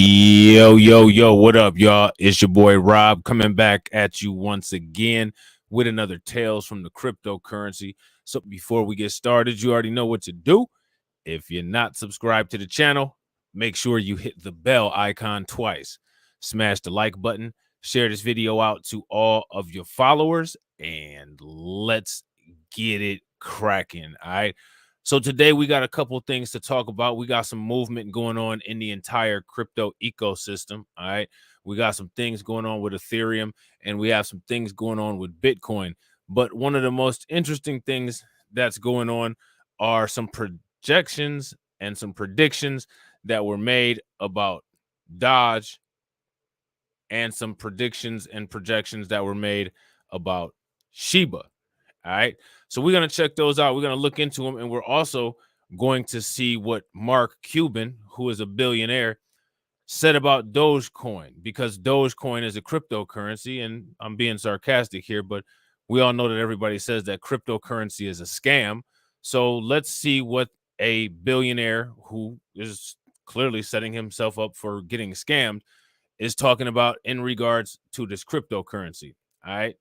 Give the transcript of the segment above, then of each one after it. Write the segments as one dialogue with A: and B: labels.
A: Yo, what up, y'all? It's your boy Rob coming back at you once again with another Tales from the Cryptocurrency. So before we get started, you already know what to do. If you're not subscribed to the channel, make sure you hit the bell icon twice. Smash the like button, share this video out to all of your followers, and let's get it cracking. All right. So today we got a couple things to talk about. We got some movement going on in the entire crypto ecosystem. All right. We got some things going on with Ethereum, and we have some things going on with Bitcoin. But one of the most interesting things that's going on are some projections and some predictions that were made about Dodge, and some predictions and projections that were made about Shiba. All right. So we're going to check those out. We're going to look into them. And we're also going to see what Mark Cuban, who is a billionaire, said about Dogecoin, because Dogecoin is a cryptocurrency. And I'm being sarcastic here, but we all know that everybody says that cryptocurrency is a scam. So let's see what a billionaire who is clearly setting himself up for getting scammed is talking about in regards to this cryptocurrency. All right.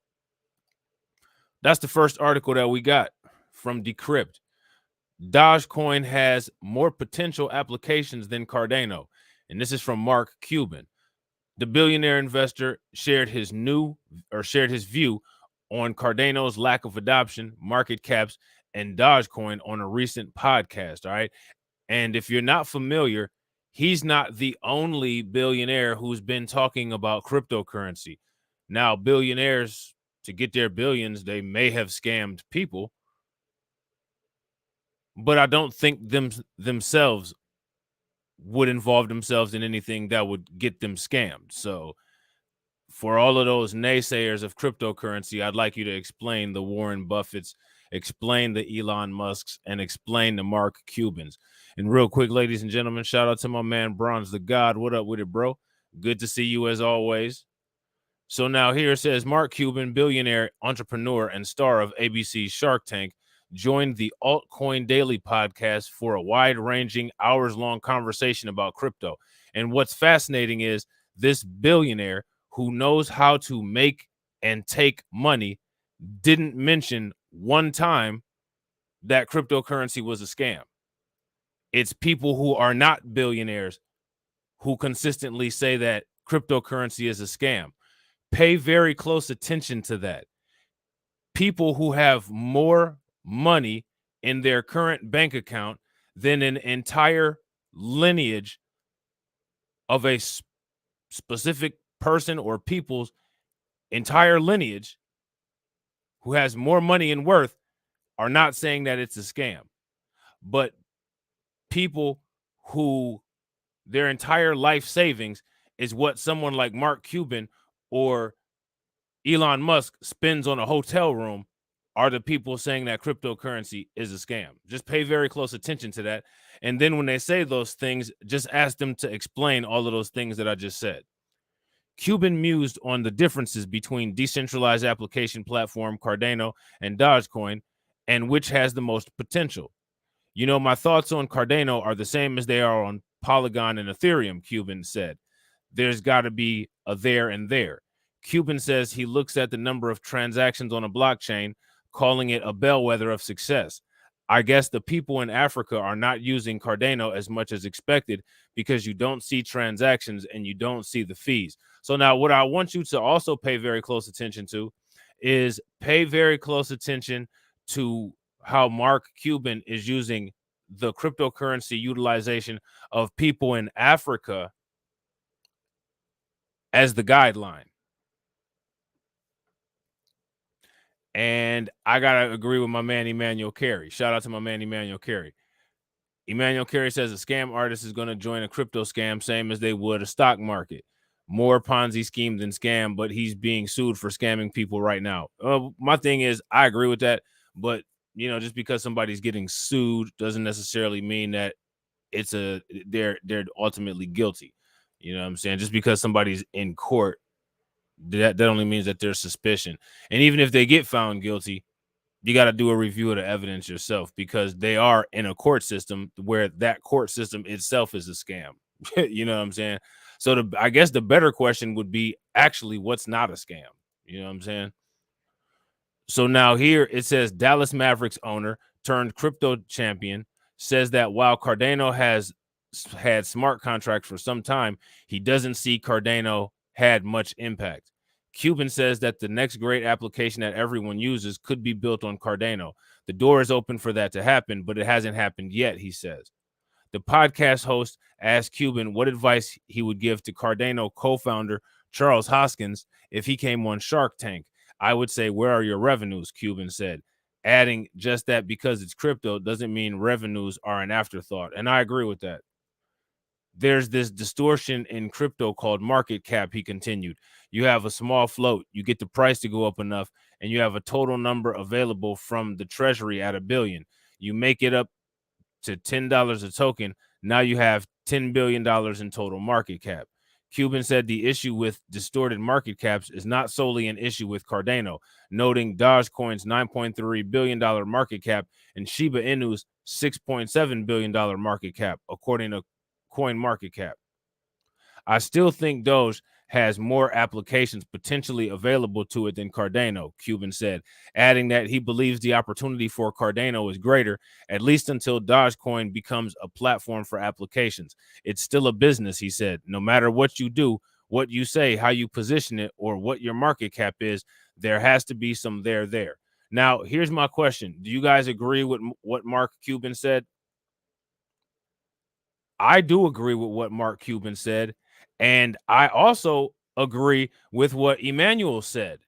A: That's the first article that we got from Decrypt. Dogecoin has more potential applications than Cardano. And this is from Mark Cuban. The billionaire investor shared his view on Cardano's lack of adoption, market caps, and Dogecoin on a recent podcast. All right. And if you're not familiar, he's not the only billionaire who's been talking about cryptocurrency. Now, billionaires, to get their billions, they may have scammed people, but I don't think themselves would involve themselves in anything that would get them scammed. So for all of those naysayers of cryptocurrency, I'd like you to explain the Warren Buffetts, explain the Elon Musks, and explain the Mark Cubans. And real quick, ladies and gentlemen, shout out to my man Bronze the God. What up with it, bro? Good to see you as always. So now here it says Mark Cuban, billionaire, entrepreneur, and star of ABC's Shark Tank, joined the Altcoin Daily podcast for a wide-ranging, hours-long conversation about crypto. And what's fascinating is this billionaire who knows how to make and take money didn't mention one time that cryptocurrency was a scam. It's people who are not billionaires who consistently say that cryptocurrency is a scam. Pay very close attention to that. People who have more money in their current bank account than an entire lineage of a specific person or people's entire lineage who has more money and worth are not saying that it's a scam. But people who their entire life savings is what someone like Mark Cuban or Elon Musk spends on a hotel room are the people saying that cryptocurrency is a scam. Just pay very close attention to that. And then when they say those things, just ask them to explain all of those things that I just said. Cuban mused on the differences between decentralized application platform Cardano and Dogecoin, and which has the most potential. You know, my thoughts on Cardano are the same as they are on Polygon and Ethereum, Cuban said. There's got to be a there and there. Cuban says he looks at the number of transactions on a blockchain, calling it a bellwether of success. I guess the people in Africa are not using Cardano as much as expected because you don't see transactions and you don't see the fees. So now what I want you to also pay very close attention to is pay very close attention to how Mark Cuban is using the cryptocurrency utilization of people in Africa as the guideline. And I got to agree with my man, Emmanuel Carey. Shout out to my man, Emmanuel Carey. Emmanuel Carey says a scam artist is going to join a crypto scam, same as they would a stock market. More Ponzi scheme than scam, but he's being sued for scamming people right now. My thing is, I agree with that. But, you know, just because somebody's getting sued doesn't necessarily mean that they're ultimately guilty. You know what I'm saying? Just because somebody's in court, that only means that there's suspicion. And even if they get found guilty, you got to do a review of the evidence yourself, because they are in a court system where that court system itself is a scam. You know what I'm saying? So I guess the better question would be actually what's not a scam? You know what I'm saying? So now here it says Dallas Mavericks owner turned crypto champion says that while Cardano has had smart contracts for some time, he doesn't see Cardano had much impact. Cuban says that the next great application that everyone uses could be built on Cardano. The door is open for that to happen, but it hasn't happened yet, he says. The podcast host asked Cuban what advice he would give to Cardano co-founder Charles Hoskins if he came on Shark Tank. I would say, where are your revenues? Cuban said, adding just that because it's crypto doesn't mean revenues are an afterthought. And I agree with that. There's this distortion in crypto called market cap, he continued. You have a small float, you get the price to go up enough, and you have a total number available from the treasury at 1 billion. You make it up to $10 a token. Now you have $10 billion in total market cap. Cuban said the issue with distorted market caps is not solely an issue with Cardano, noting Dogecoin's $9.3 billion market cap and Shiba Inu's $6.7 billion market cap, according to Coin Market Cap. I still think Doge has more applications potentially available to it than Cardano, Cuban said, adding that he believes the opportunity for Cardano is greater, at least until Dogecoin becomes a platform for applications. It's still a business, he said. No matter what you do, what you say, how you position it, or what your market cap is, there has to be some there. Now, here's my question. Do you guys agree with what Mark Cuban said? I do agree with what Mark Cuban said. And I also agree with what Emmanuel said.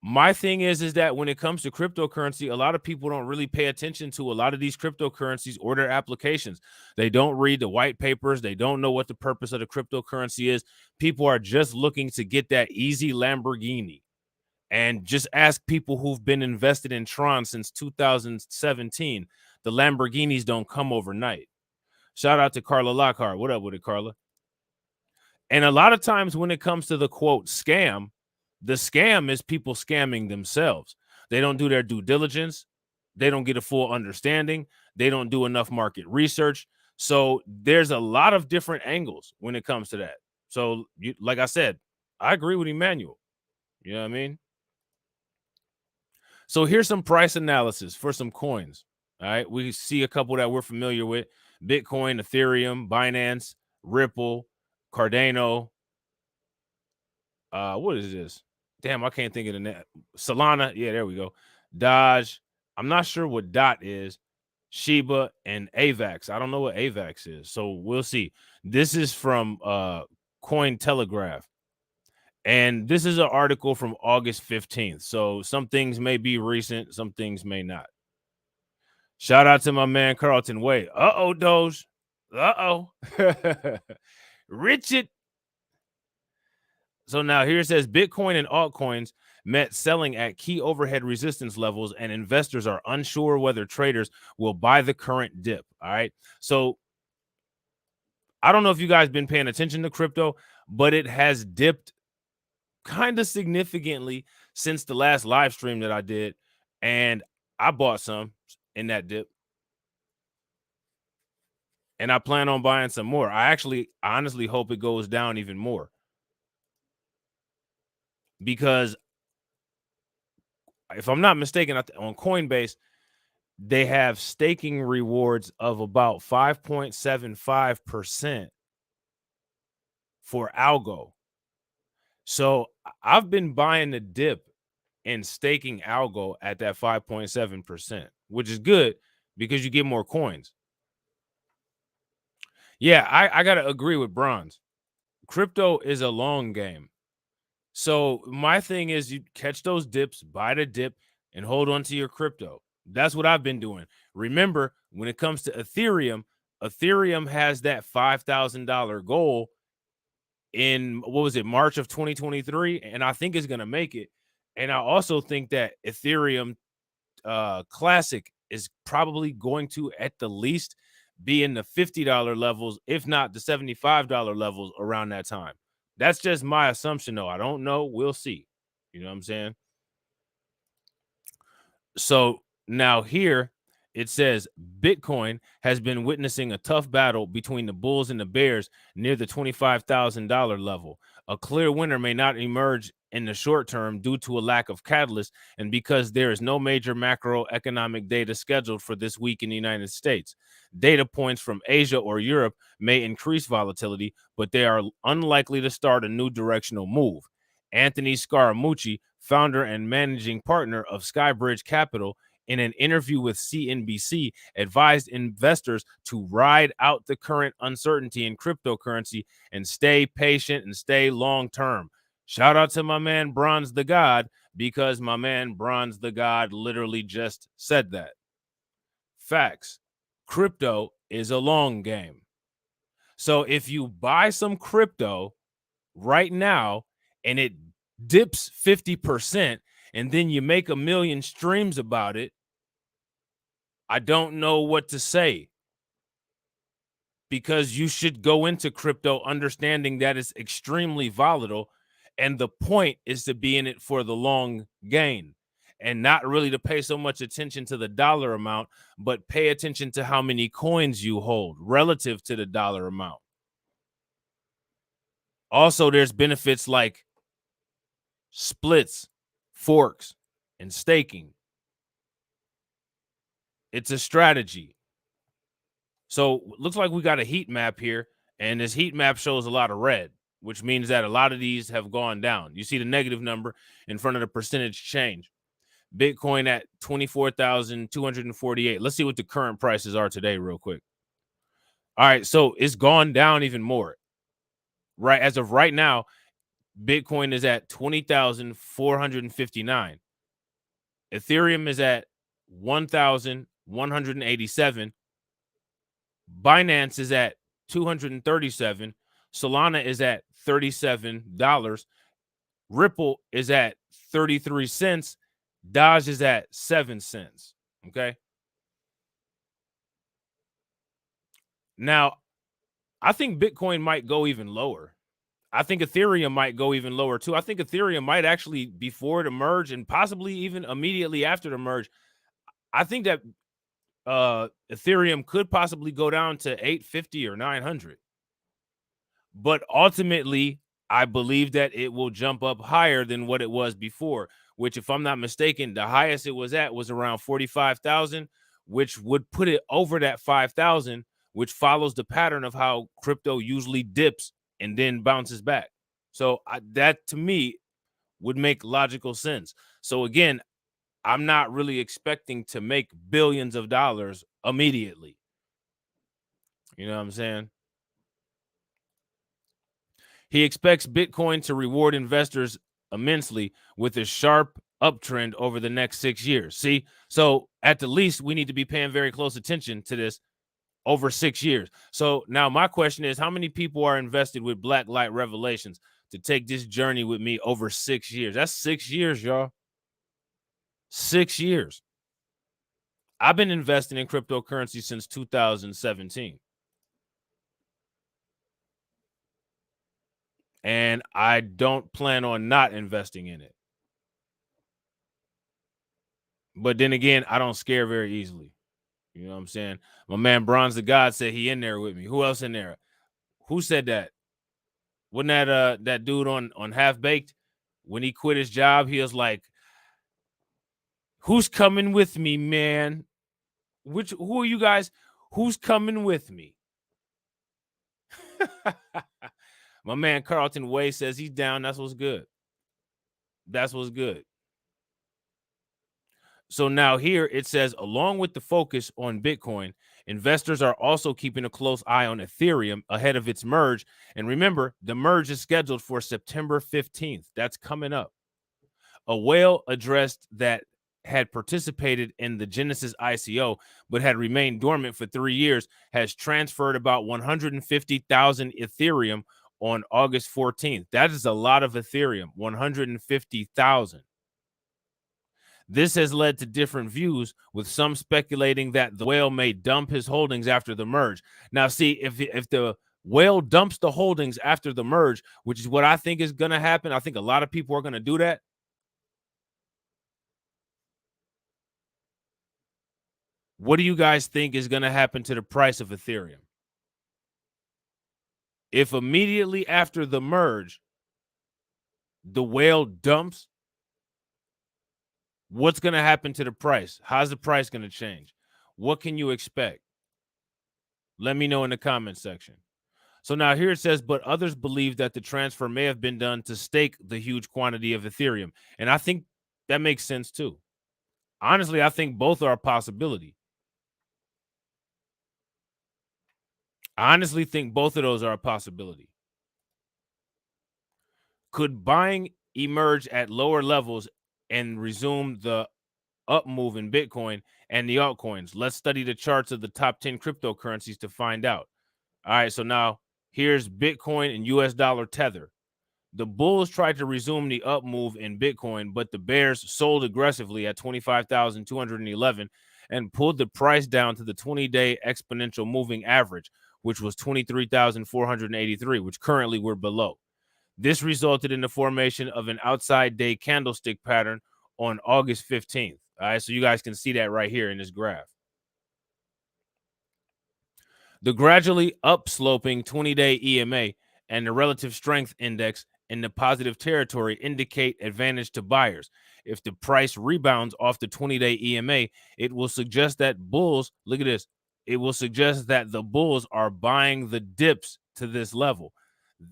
A: My thing is that when it comes to cryptocurrency, a lot of people don't really pay attention to a lot of these cryptocurrencies or their applications. They don't read the white papers. They don't know what the purpose of the cryptocurrency is. People are just looking to get that easy Lamborghini. And just ask people who've been invested in Tron since 2017. The Lamborghinis don't come overnight. Shout out to Carla Lockhart. What up with it, Carla? And a lot of times when it comes to the quote scam, the scam is people scamming themselves. They don't do their due diligence. They don't get a full understanding. They don't do enough market research. So there's a lot of different angles when it comes to that. So, like I said, I agree with Emmanuel. You know what I mean? So here's some price analysis for some coins. All right. We see a couple that we're familiar with: Bitcoin, Ethereum, Binance, Ripple, Cardano. What is this? Damn, I can't think of the name. Solana. Yeah, there we go. Dodge. I'm not sure what DOT is. Shiba and AVAX. I don't know what AVAX is. So we'll see. This is from Coin Telegraph. And this is an article from August 15th. So some things may be recent, some things may not. Shout out to my man Carlton Way. Uh-oh, Doge. Uh-oh. Richard. So now here it says Bitcoin and altcoins met selling at key overhead resistance levels, and investors are unsure whether traders will buy the current dip. All right. So I don't know if you guys been paying attention to crypto, but it has dipped kind of significantly since the last live stream that I did. And I bought some in that dip. And I plan on buying some more. I honestly hope it goes down even more. Because if I'm not mistaken, on Coinbase, they have staking rewards of about 5.75% for algo. So I've been buying the dip and staking algo at that 5.7%, which is good because you get more coins. Yeah, I got to agree with Bronze. Crypto is a long game. So my thing is you catch those dips, buy the dip, and hold on to your crypto. That's what I've been doing. Remember, when it comes to Ethereum, Ethereum has that $5,000 goal in, what was it, March of 2023, and I think it's going to make it. And I also think that Ethereum Classic is probably going to, at the least, be in the $50 levels, if not the $75 levels around that time. That's just my assumption, though. I don't know. We'll see. You know what I'm saying? So now here It says Bitcoin has been witnessing a tough battle between the bulls and the bears near the $25,000 level. A clear winner may not emerge in the short term due to a lack of catalyst and because there is no major macroeconomic data scheduled for this week in the United States. Data points from Asia or Europe may increase volatility, but they are unlikely to start a new directional move. Anthony Scaramucci, founder and managing partner of Skybridge Capital, in an interview with CNBC, advised investors to ride out the current uncertainty in cryptocurrency and stay patient and stay long term. Shout out to my man Bronze the God, because my man Bronze the God literally just said that. Facts. Crypto is a long game. So if you buy some crypto right now and it dips 50% and then you make 1 million streams about it, I don't know what to say, because you should go into crypto understanding that it's extremely volatile, and the point is to be in it for the long gain and not really to pay so much attention to the dollar amount, but pay attention to how many coins you hold relative to the dollar amount. Also, there's benefits like splits, forks, and staking. It's a strategy. So looks like we got a heat map here, and this heat map shows a lot of red, which means that a lot of these have gone down. You see the negative number in front of the percentage change. Bitcoin at 24,248. Let's see what the current prices are today real quick. All right, so it's gone down even more. Right, as of right now, Bitcoin is at 20,459. Ethereum is at 1,187. Binance is at 237. Solana is at $37. Ripple is at 33 cents. Dodge is at 7 cents. Okay. Now, I think Bitcoin might go even lower. I think Ethereum might go even lower too. I think Ethereum might actually, before the merge and possibly even immediately after the merge, I think that Ethereum could possibly go down to 850 or 900. But ultimately, I believe that it will jump up higher than what it was before, which, if I'm not mistaken, the highest it was at was around 45,000, which would put it over that 5,000, which follows the pattern of how crypto usually dips and then bounces back. So that to me would make logical sense. So again, I'm not really expecting to make billions of dollars immediately. You know what I'm saying? He expects Bitcoin to reward investors immensely with a sharp uptrend over the next 6 years. See, so at the least, we need to be paying very close attention to this over 6 years. So now my question is, how many people are invested with Black Light Revelations to take this journey with me over 6 years? That's 6 years, y'all. 6 years. I've been investing in cryptocurrency since 2017. And I don't plan on not investing in it. But then again, I don't scare very easily. You know what I'm saying? My man Bronze the God said he in there with me. Who else in there? Who said that? Wasn't that dude on Half Baked? When he quit his job, he was like, "Who's coming with me, man? Who are you guys? Who's coming with me?" My man Carlton Way says he's down. That's what's good. That's what's good. So now here it says, along with the focus on Bitcoin, investors are also keeping a close eye on Ethereum ahead of its merge. And remember, the merge is scheduled for September 15th. That's coming up. A whale addressed that had participated in the Genesis ICO but had remained dormant for 3 years has transferred about 150,000 Ethereum on August 14th. That is a lot of Ethereum, 150,000. This has led to different views, with some speculating that the whale may dump his holdings after the merge. Now, see, if the whale dumps the holdings after the merge, which is what I think is going to happen, I think a lot of people are going to do that. What do you guys think is going to happen to the price of Ethereum? If immediately after the merge, the whale dumps, what's going to happen to the price? How's the price going to change? What can you expect? Let me know in the comment section. So now here it says, but others believe that the transfer may have been done to stake the huge quantity of Ethereum. And I think that makes sense too. Honestly, I think both are a possibility. I honestly think both of those are a possibility. Could buying emerge at lower levels and resume the up move in Bitcoin and the altcoins? Let's study the charts of the top 10 cryptocurrencies to find out. All right, so now here's Bitcoin and US dollar tether. The bulls tried to resume the up move in Bitcoin, but the bears sold aggressively at 25,211 and pulled the price down to the 20-day exponential moving average, which was 23,483, which currently we're below. This resulted in the formation of an outside day candlestick pattern on August 15th. All right, so you guys can see that right here in this graph. The gradually upsloping 20-day EMA and the relative strength index in the positive territory indicate advantage to buyers. If the price rebounds off the 20-day EMA, it will suggest that bulls, look at this, it will suggest that the bulls are buying the dips to this level.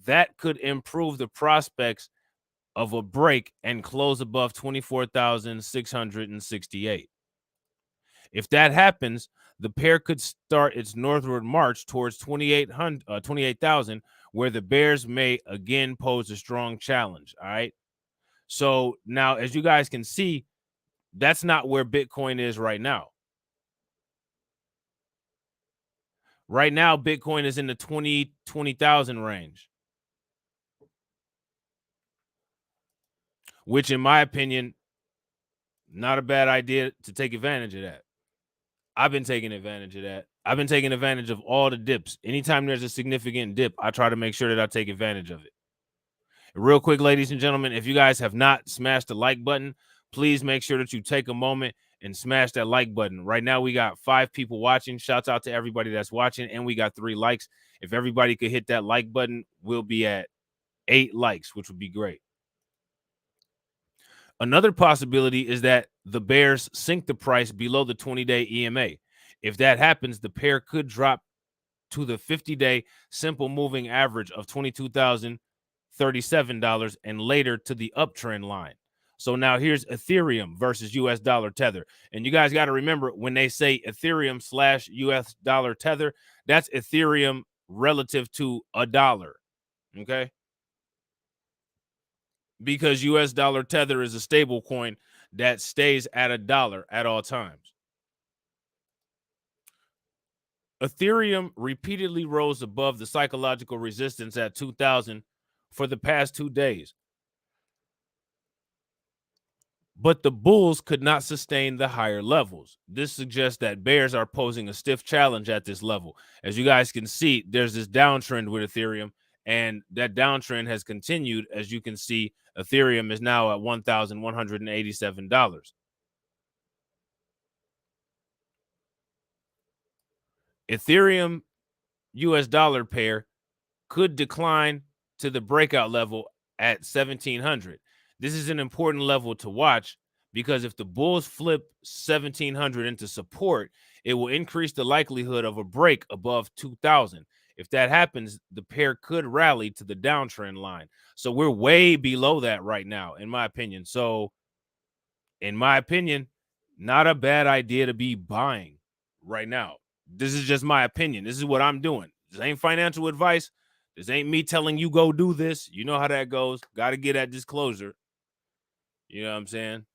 A: That could improve the prospects of a break and close above 24,668. If that happens, the pair could start its northward march towards 28,000, where the bears may again pose a strong challenge. All right. So now, as you guys can see, that's not where Bitcoin is right now. Right now, Bitcoin is in the 20,000 range, which, in my opinion, not a bad idea to take advantage of that. I've been taking advantage of that. I've been taking advantage of all the dips. Anytime there's a significant dip, I try to make sure that I take advantage of it. Real quick, ladies and gentlemen, if you guys have not smashed the like button, please make sure that you take a moment and smash that like button. Right now, we got 5 people watching. Shouts out to everybody that's watching, and we got 3 likes. If everybody could hit that like button, we'll be at 8 likes, which would be great. Another possibility is that the bears sink the price below the 20-day EMA. If that happens, the pair could drop to the 50-day simple moving average of $22,037 and later to the uptrend line. So now here's Ethereum versus US dollar tether. And you guys got to remember, when they say Ethereum / US dollar tether, that's Ethereum relative to a dollar. Okay. Because US dollar tether is a stable coin that stays at $1 at all times. Ethereum repeatedly rose above the psychological resistance at 2,000 for the past 2 days. But the bulls could not sustain the higher levels. This suggests that bears are posing a stiff challenge at this level. As you guys can see, there's this downtrend with Ethereum, and that downtrend has continued. As you can see, Ethereum is now at $1,187. Ethereum US dollar pair could decline to the breakout level at 1,700. This is an important level to watch because if the bulls flip 1,700 into support, it will increase the likelihood of a break above 2,000. If that happens, the pair could rally to the downtrend line. So we're way below that right now, in my opinion. So, in my opinion, not a bad idea to be buying right now. This is just my opinion. This is what I'm doing. This ain't financial advice. This ain't me telling you go do this. You know how that goes. Got to get that disclosure. You know what I'm saying?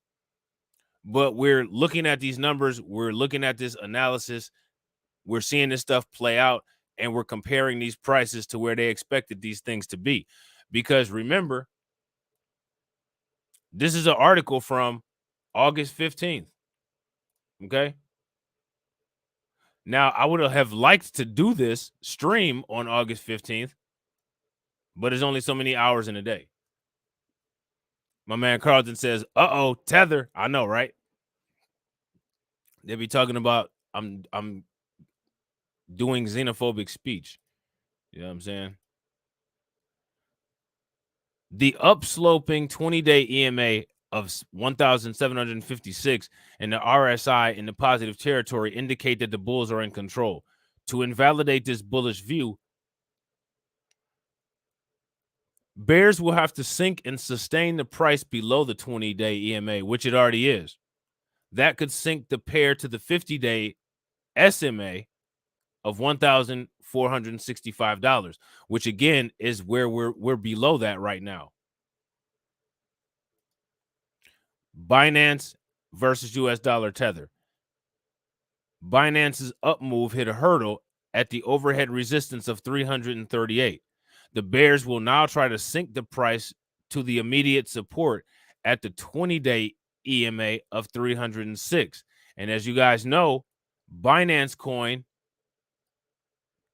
A: But we're looking at these numbers. We're looking at this analysis. We're seeing this stuff play out, and we're comparing these prices to where they expected these things to be. Because remember, this is an article from August 15th. Okay. Now, I would have liked to do this stream on August 15th, but there's only so many hours in a day. My man Carlton says, uh-oh, tether. I know, right? They be talking about I'm doing xenophobic speech. You know what I'm saying? The upsloping 20-day EMA of 1,756 and the RSI in the positive territory indicate that the bulls are in control. To invalidate this bullish view, bears will have to sink and sustain the price below the 20-day EMA, which it already is. That could sink the pair to the 50-day SMA of $1,465, which again is where we're below that right now. Binance versus US dollar tether. Binance's up move hit a hurdle at the overhead resistance of 338. The bears will now try to sink the price to the immediate support at the 20-day EMA of 306. And as you guys know, Binance coin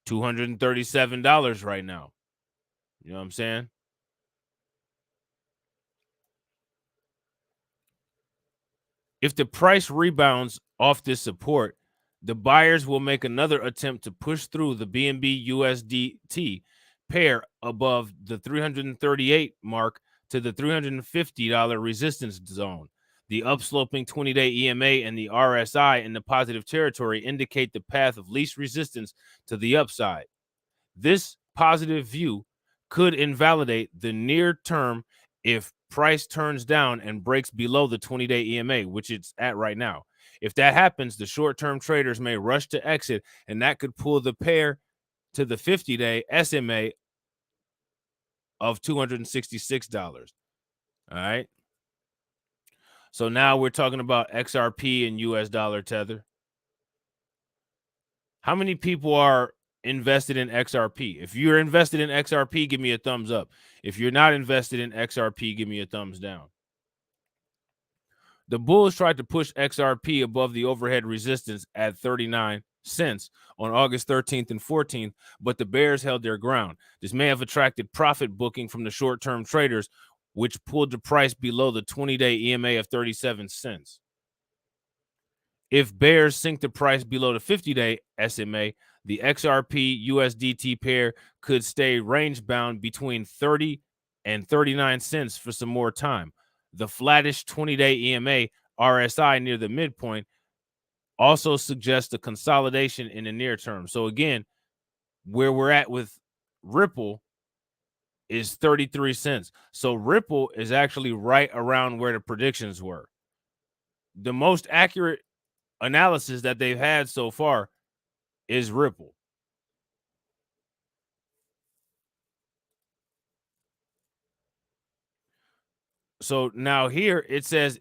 A: $237 right now. You know what I'm saying? If the price rebounds off this support, the buyers will make another attempt to push through the BNB USDT pair above the 338 mark to the $350 resistance zone. The upsloping 20-day EMA and the RSI in the positive territory indicate the path of least resistance to the upside. This positive view could invalidate the near term if price turns down and breaks below the 20-day EMA, which it's at right now. If that happens, the short-term traders may rush to exit, and that could pull the pair to the 50-day SMA of $266. All right. So now we're talking about XRP and US dollar tether. How many people are invested in XRP? If you're invested in XRP, give me a thumbs up. If you're not invested in XRP, give me a thumbs down. The bulls tried to push XRP above the overhead resistance at 39 cents on August 13th and 14th, but the bears held their ground. This may have attracted profit booking from the short-term traders, which pulled the price below the 20-day EMA of 37 cents. If bears sink the price below the 50-day SMA, the XRP USDT pair could stay range bound between 30 and 39 cents for some more time. The flattish 20-day EMA RSI near the midpoint also suggests a consolidation in the near term. So again, where we're at with Ripple is 33 cents. So Ripple is actually right around where the predictions were. The most accurate analysis that they've had so far is Ripple. So now here it says,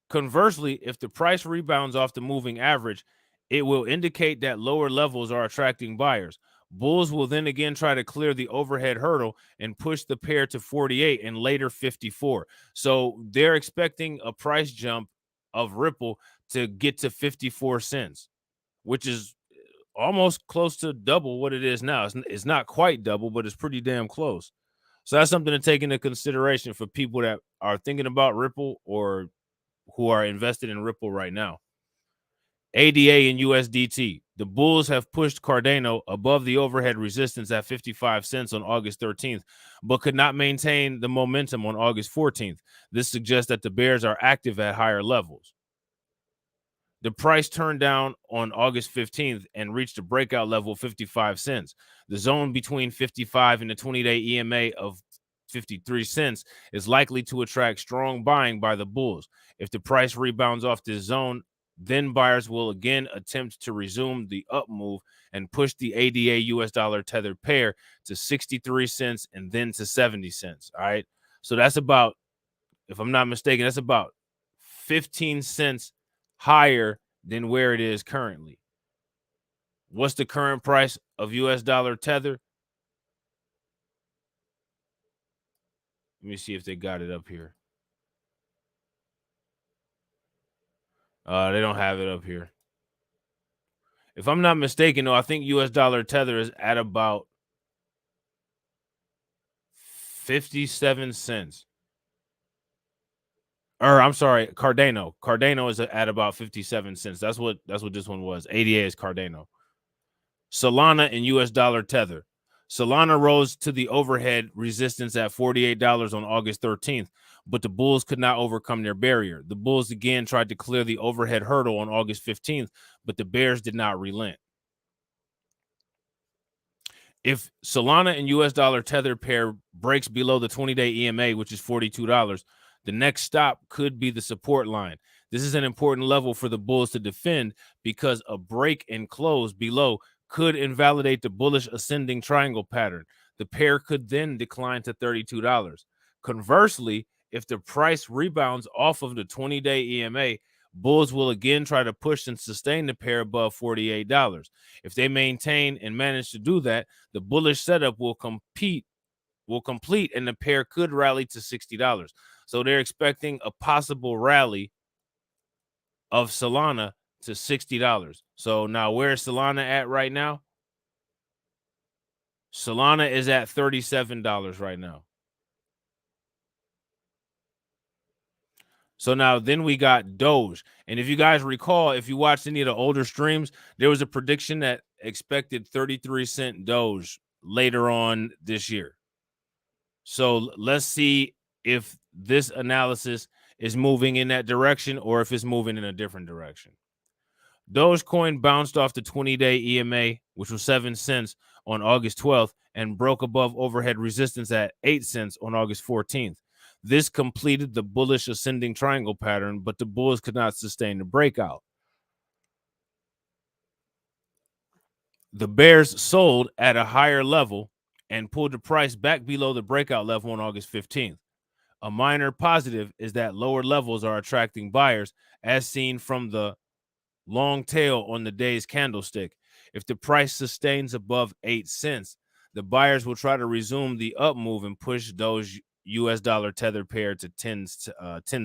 A: conversely, if the price rebounds off the moving average, it will indicate that lower levels are attracting buyers. Bulls will then again try to clear the overhead hurdle and push the pair to 48 and later 54. So they're expecting a price jump of Ripple to get to 54 cents, which is almost close to double what it is now. It's not quite double, but it's pretty damn close. So that's something to take into consideration for people that are thinking about Ripple or who are invested in Ripple right now. ADA and USDT. The bulls have pushed Cardano above the overhead resistance at 55 cents on August 13th, but could not maintain the momentum on August 14th. This suggests that the bears are active at higher levels. The price turned down on August 15th and reached a breakout level of 55 cents. The zone between 55 and the 20-day EMA of 53 cents is likely to attract strong buying by the bulls. If the price rebounds off this zone, then buyers will again attempt to resume the up move and push the ADA US dollar tether pair to 63 cents and then to 70 cents. All right. So that's about, if I'm not mistaken, that's about 15 cents higher than where it is currently. What's the current price of US dollar tether? Let me see if they got it up here. They don't have it up here. If I'm not mistaken, though, I think US dollar tether is at about 57 cents. or I'm sorry, Cardano. Cardano is at about 57 cents. That's what this one was. ADA is Cardano. Solana and US dollar tether. Solana rose to the overhead resistance at $48 on August 13th, but the bulls could not overcome their barrier. The bulls again tried to clear the overhead hurdle on August 15th, but the bears did not relent. If Solana and US dollar tether pair breaks below the 20-day EMA, which is $42, the next stop could be the support line. This is an important level for the bulls to defend because a break and close below could invalidate the bullish ascending triangle pattern. The pair could then decline to $32. Conversely, if the price rebounds off of the 20-day EMA, bulls will again try to push and sustain the pair above $48. If they maintain and manage to do that, the bullish setup will complete, and the pair could rally to $60. So they're expecting a possible rally of Solana to $60. So now where's Solana at right now? Solana is at $37 right now. So now then we got Doge. And if you guys recall, if you watched any of the older streams, there was a prediction that expected 33-cent Doge later on this year. So let's see if this analysis is moving in that direction or if it's moving in a different direction. Dogecoin bounced off the 20-day EMA, which was 7 cents on August 12th, and broke above overhead resistance at 8 cents on August 14th. This completed the bullish ascending triangle pattern, but the bulls could not sustain the breakout. The bears sold at a higher level and pulled the price back below the breakout level on August 15th. A minor positive is that lower levels are attracting buyers, as seen from the long tail on the day's candlestick. If the price sustains above 8 cents, the buyers will try to resume the up move and push those US dollar tether pair to 10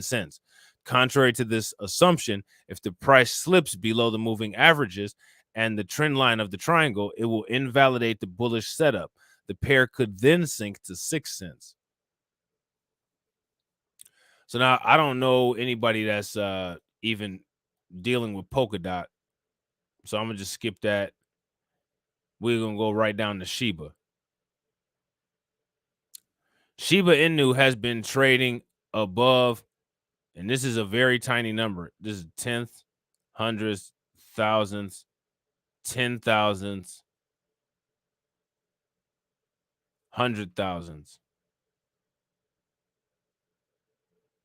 A: cents. Contrary to this assumption, if the price slips below the moving averages and the trend line of the triangle, it will invalidate the bullish setup. The pair could then sink to 6 cents. So now I don't know anybody that's even dealing with Polkadot. So I'm going to just skip that. We're going to go right down to Shiba. Shiba Inu has been trading above, and this is a very tiny number. This is tenths, hundreds, thousands, 10,000s, 100,000s,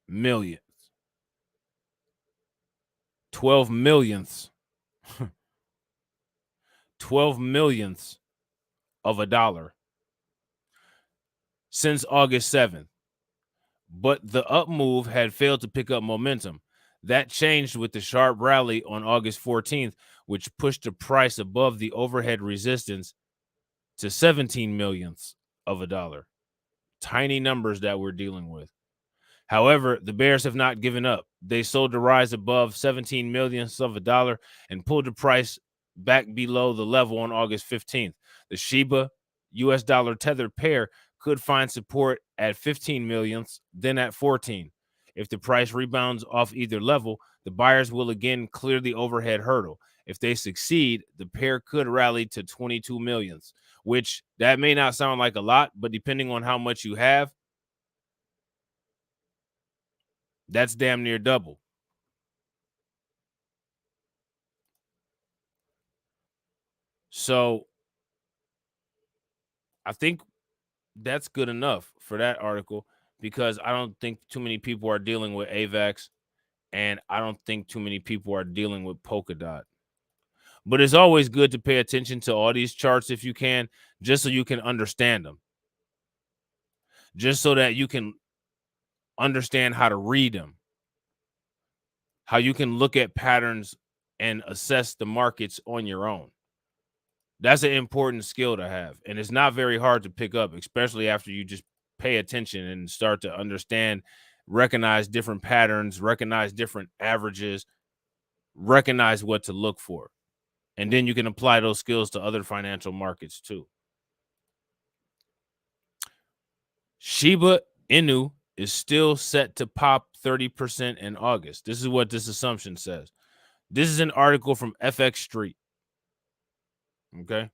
A: millions, 12 millionths, 12 millionths of a dollar since August 7th. But the up move had failed to pick up momentum. That changed with the sharp rally on August 14th, which pushed the price above the overhead resistance to 17 millionths of a dollar. Tiny numbers that we're dealing with. However, the bears have not given up. They sold the rise above 17 millionths of a dollar and pulled the price back below the level on August 15th. The Shiba US dollar tether pair could find support at 15 millionths, then at 14. If the price rebounds off either level, the buyers will again clear the overhead hurdle. If they succeed, the pair could rally to 22 millionths, which that may not sound like a lot, but depending on how much you have, that's damn near double. So I think that's good enough for that article because I don't think too many people are dealing with AVAX and I don't think too many people are dealing with Polkadot. But it's always good to pay attention to all these charts if you can, just so you can understand them. Just so that you can understand how to read them. How you can look at patterns and assess the markets on your own. That's an important skill to have. And it's not very hard to pick up, especially after you just pay attention and start to understand, recognize different patterns, recognize different averages, recognize what to look for. And then you can apply those skills to other financial markets too. Shiba Inu is still set to pop 30% in August. This is what this assumption says. This is an article from FX Street. Okay.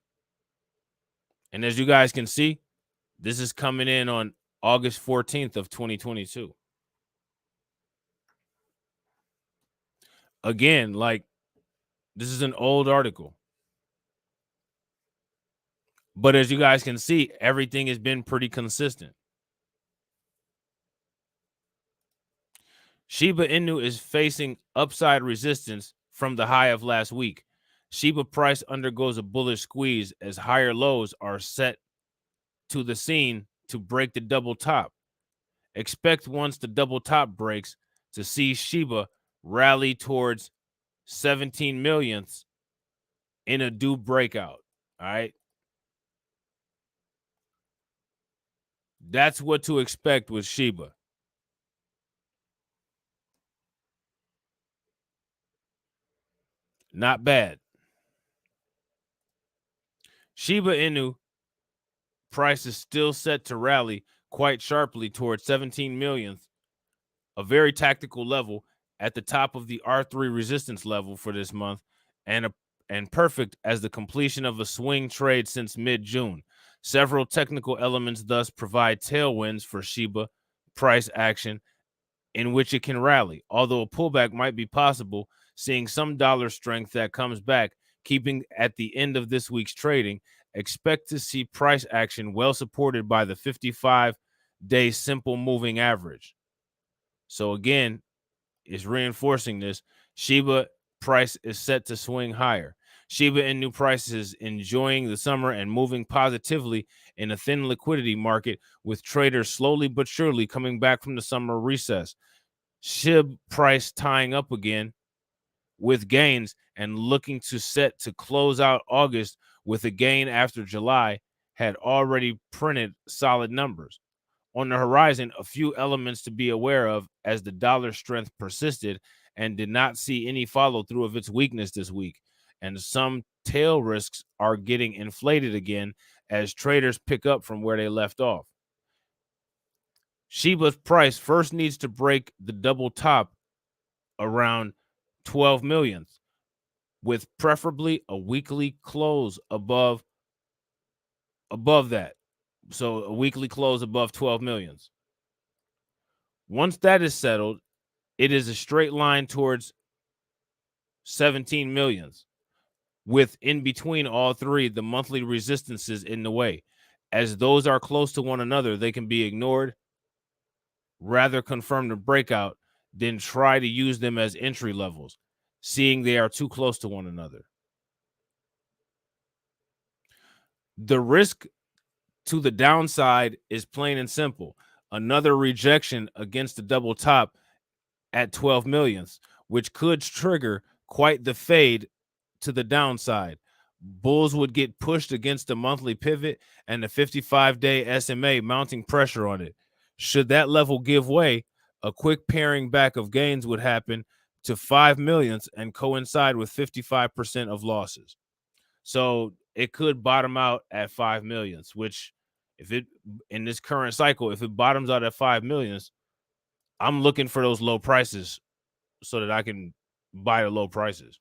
A: And as you guys can see, this is coming in on August 14th of 2022. Again, like, this is an old article. But as you guys can see, everything has been pretty consistent. Shiba Inu is facing upside resistance from the high of last week. Shiba price undergoes a bullish squeeze as higher lows are set to the scene to break the double top. Expect once the double top breaks to see Shiba rally towards 17 millionths in a due breakout. All right. That's what to expect with Shiba. Not bad. Shiba Inu price is still set to rally quite sharply towards 17 millionth, a very tactical level at the top of the R3 resistance level for this month, and perfect as the completion of a swing trade since mid-June. Several technical elements thus provide tailwinds for Shiba price action in which it can rally, although a pullback might be possible, seeing some dollar strength that comes back, keeping at the end of this week's trading. Expect to see price action well supported by the 55-day simple moving average. So again, it's reinforcing this. Shiba price is set to swing higher. Shiba Inu prices enjoying the summer and moving positively in a thin liquidity market, with traders slowly but surely coming back from the summer recess. SHIB price tying up again with gains and looking to set to close out August with a gain after July had already printed solid numbers. On the horizon, a few elements to be aware of as the dollar strength persisted and did not see any follow through of its weakness this week. And some tail risks are getting inflated again as traders pick up from where they left off. Shiba's price first needs to break the double top around 12 millionth, with preferably a weekly close above that. So a weekly close above 12 millionths. Once that is settled, it is a straight line towards 17 millionths, with in between all three the monthly resistances in the way. As those are close to one another, they can be ignored. Rather confirm the breakout than try to use them as entry levels, seeing they are too close to one another. The risk to the downside is plain and simple. Another rejection against the double top at 12 millionths, which could trigger quite the fade to the downside. Bulls would get pushed against the monthly pivot and the 55-day SMA, mounting pressure on it. Should that level give way, a quick paring back of gains would happen to 5 millionths and coincide with 55% of losses. So it could bottom out at 5 millionths, which if it in this current cycle, if it bottoms out at 5 millionths, I'm looking for those low prices so that I can buy the low prices.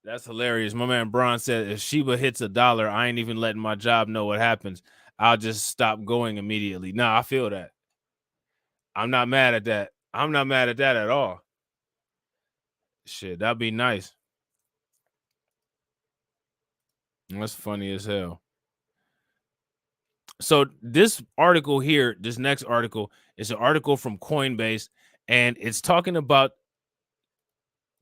A: That's hilarious. My man Bron said, if Shiba hits $1, I ain't even letting my job know what happens. I'll just stop going immediately. Nah, I feel that. I'm not mad at that. I'm not mad at that at all. Shit, that'd be nice. That's funny as hell. So this article here, this next article, is an article from Coinbase, and it's talking about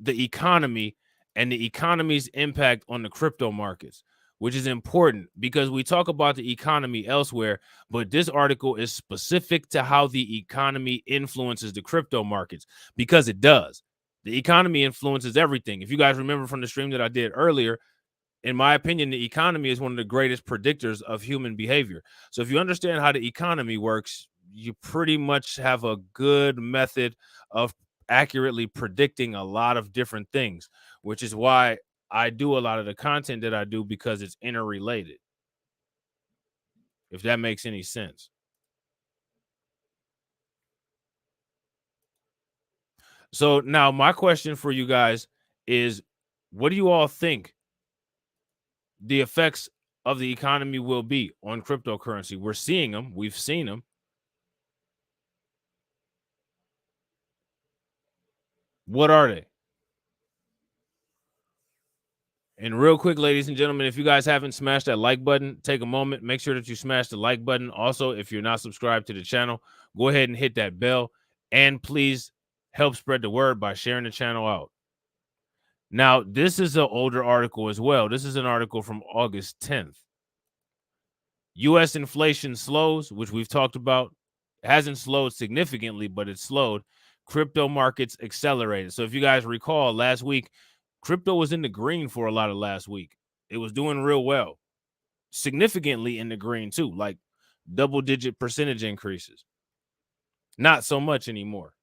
A: the economy and the economy's impact on the crypto markets, which is important because we talk about the economy elsewhere, but this article is specific to how the economy influences the crypto markets, because it does. The economy influences everything. If you guys remember from the stream that I did earlier, in my opinion, the economy is one of the greatest predictors of human behavior. So if you understand how the economy works, you pretty much have a good method of accurately predicting a lot of different things, which is why I do a lot of the content that I do, because it's interrelated. if that makes any sense. So now my question for you guys is, what do you all think the effects of the economy will be on cryptocurrency? We're seeing them. We've seen them. What are they? And real quick, ladies and gentlemen, if you guys haven't smashed that like button, take a moment, make sure that you smash the like button. Also, if you're not subscribed to the channel, go ahead and hit that bell. And please help spread the word by sharing the channel out. Now, this is an older article as well. This is an article from August 10th. U.S. inflation slows, which we've talked about. It hasn't slowed significantly, but it's slowed. Crypto markets accelerated. So if you guys recall, last week, crypto was in the green for a lot of last week. It was doing real well, significantly in the green too, like double-digit percentage increases. Not so much anymore.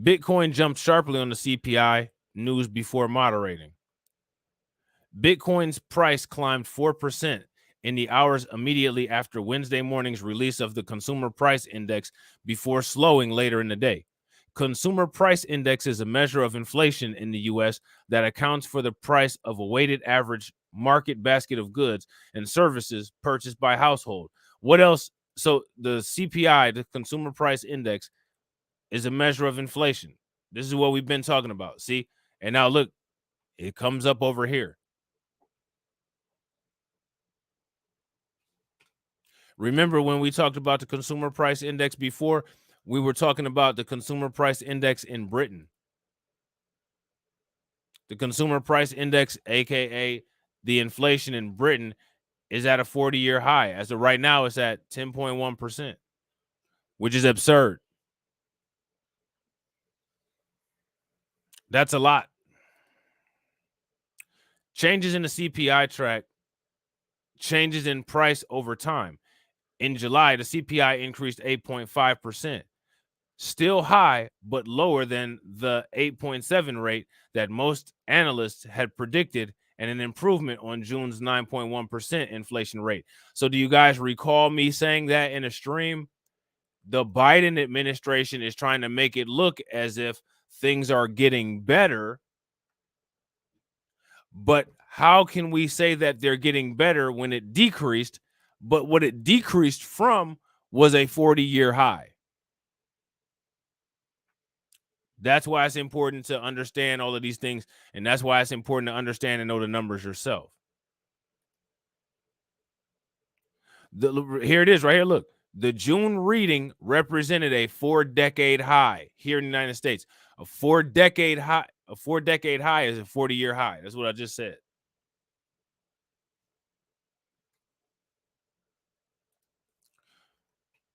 A: Bitcoin jumped sharply on the CPI news before moderating. Bitcoin's price climbed 4% in the hours immediately after Wednesday morning's release of the Consumer Price Index before slowing later in the day. Consumer Price Index is a measure of inflation in the U.S. that accounts for the price of a weighted average market basket of goods and services purchased by household. What else? So the CPI, the Consumer Price Index, is a measure of inflation. This is what we've been talking about. See? And now look, it comes up over here. Remember when we talked about the Consumer Price Index before? We were talking about the Consumer Price Index in Britain. The Consumer Price Index, aka the inflation in Britain, is at a 40-year high. As of right now, it's at 10.1%, which is absurd. That's a lot. Changes in the CPI track, changes in price over time. In July, the CPI increased 8.5%. Still high, but lower than the 8.7 rate that most analysts had predicted, and an improvement on June's 9.1% inflation rate. So do you guys recall me saying that in a stream? The Biden administration is trying to make it look as if things are getting better. But how can we say that they're getting better when it decreased? But what it decreased from was a 40-year high. That's why it's important to understand all of these things. And that's why it's important to understand and know the numbers yourself. Here it is right here. Look, the June reading represented a 4-decade high here in the United States. A 4-decade high is a 40-year high. That's what I just said.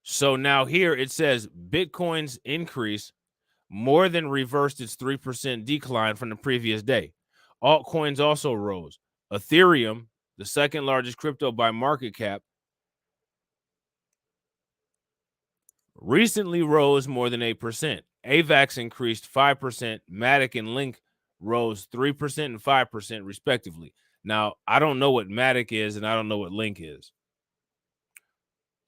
A: So now here it says Bitcoin's increase more than reversed its 3% decline from the previous day. Altcoins also rose. Ethereum, the second largest crypto by market cap, recently rose more than 8%. AVAX increased 5%. Matic and Link rose 3% and 5% respectively. Now, I don't know what Matic is and I don't know what Link is.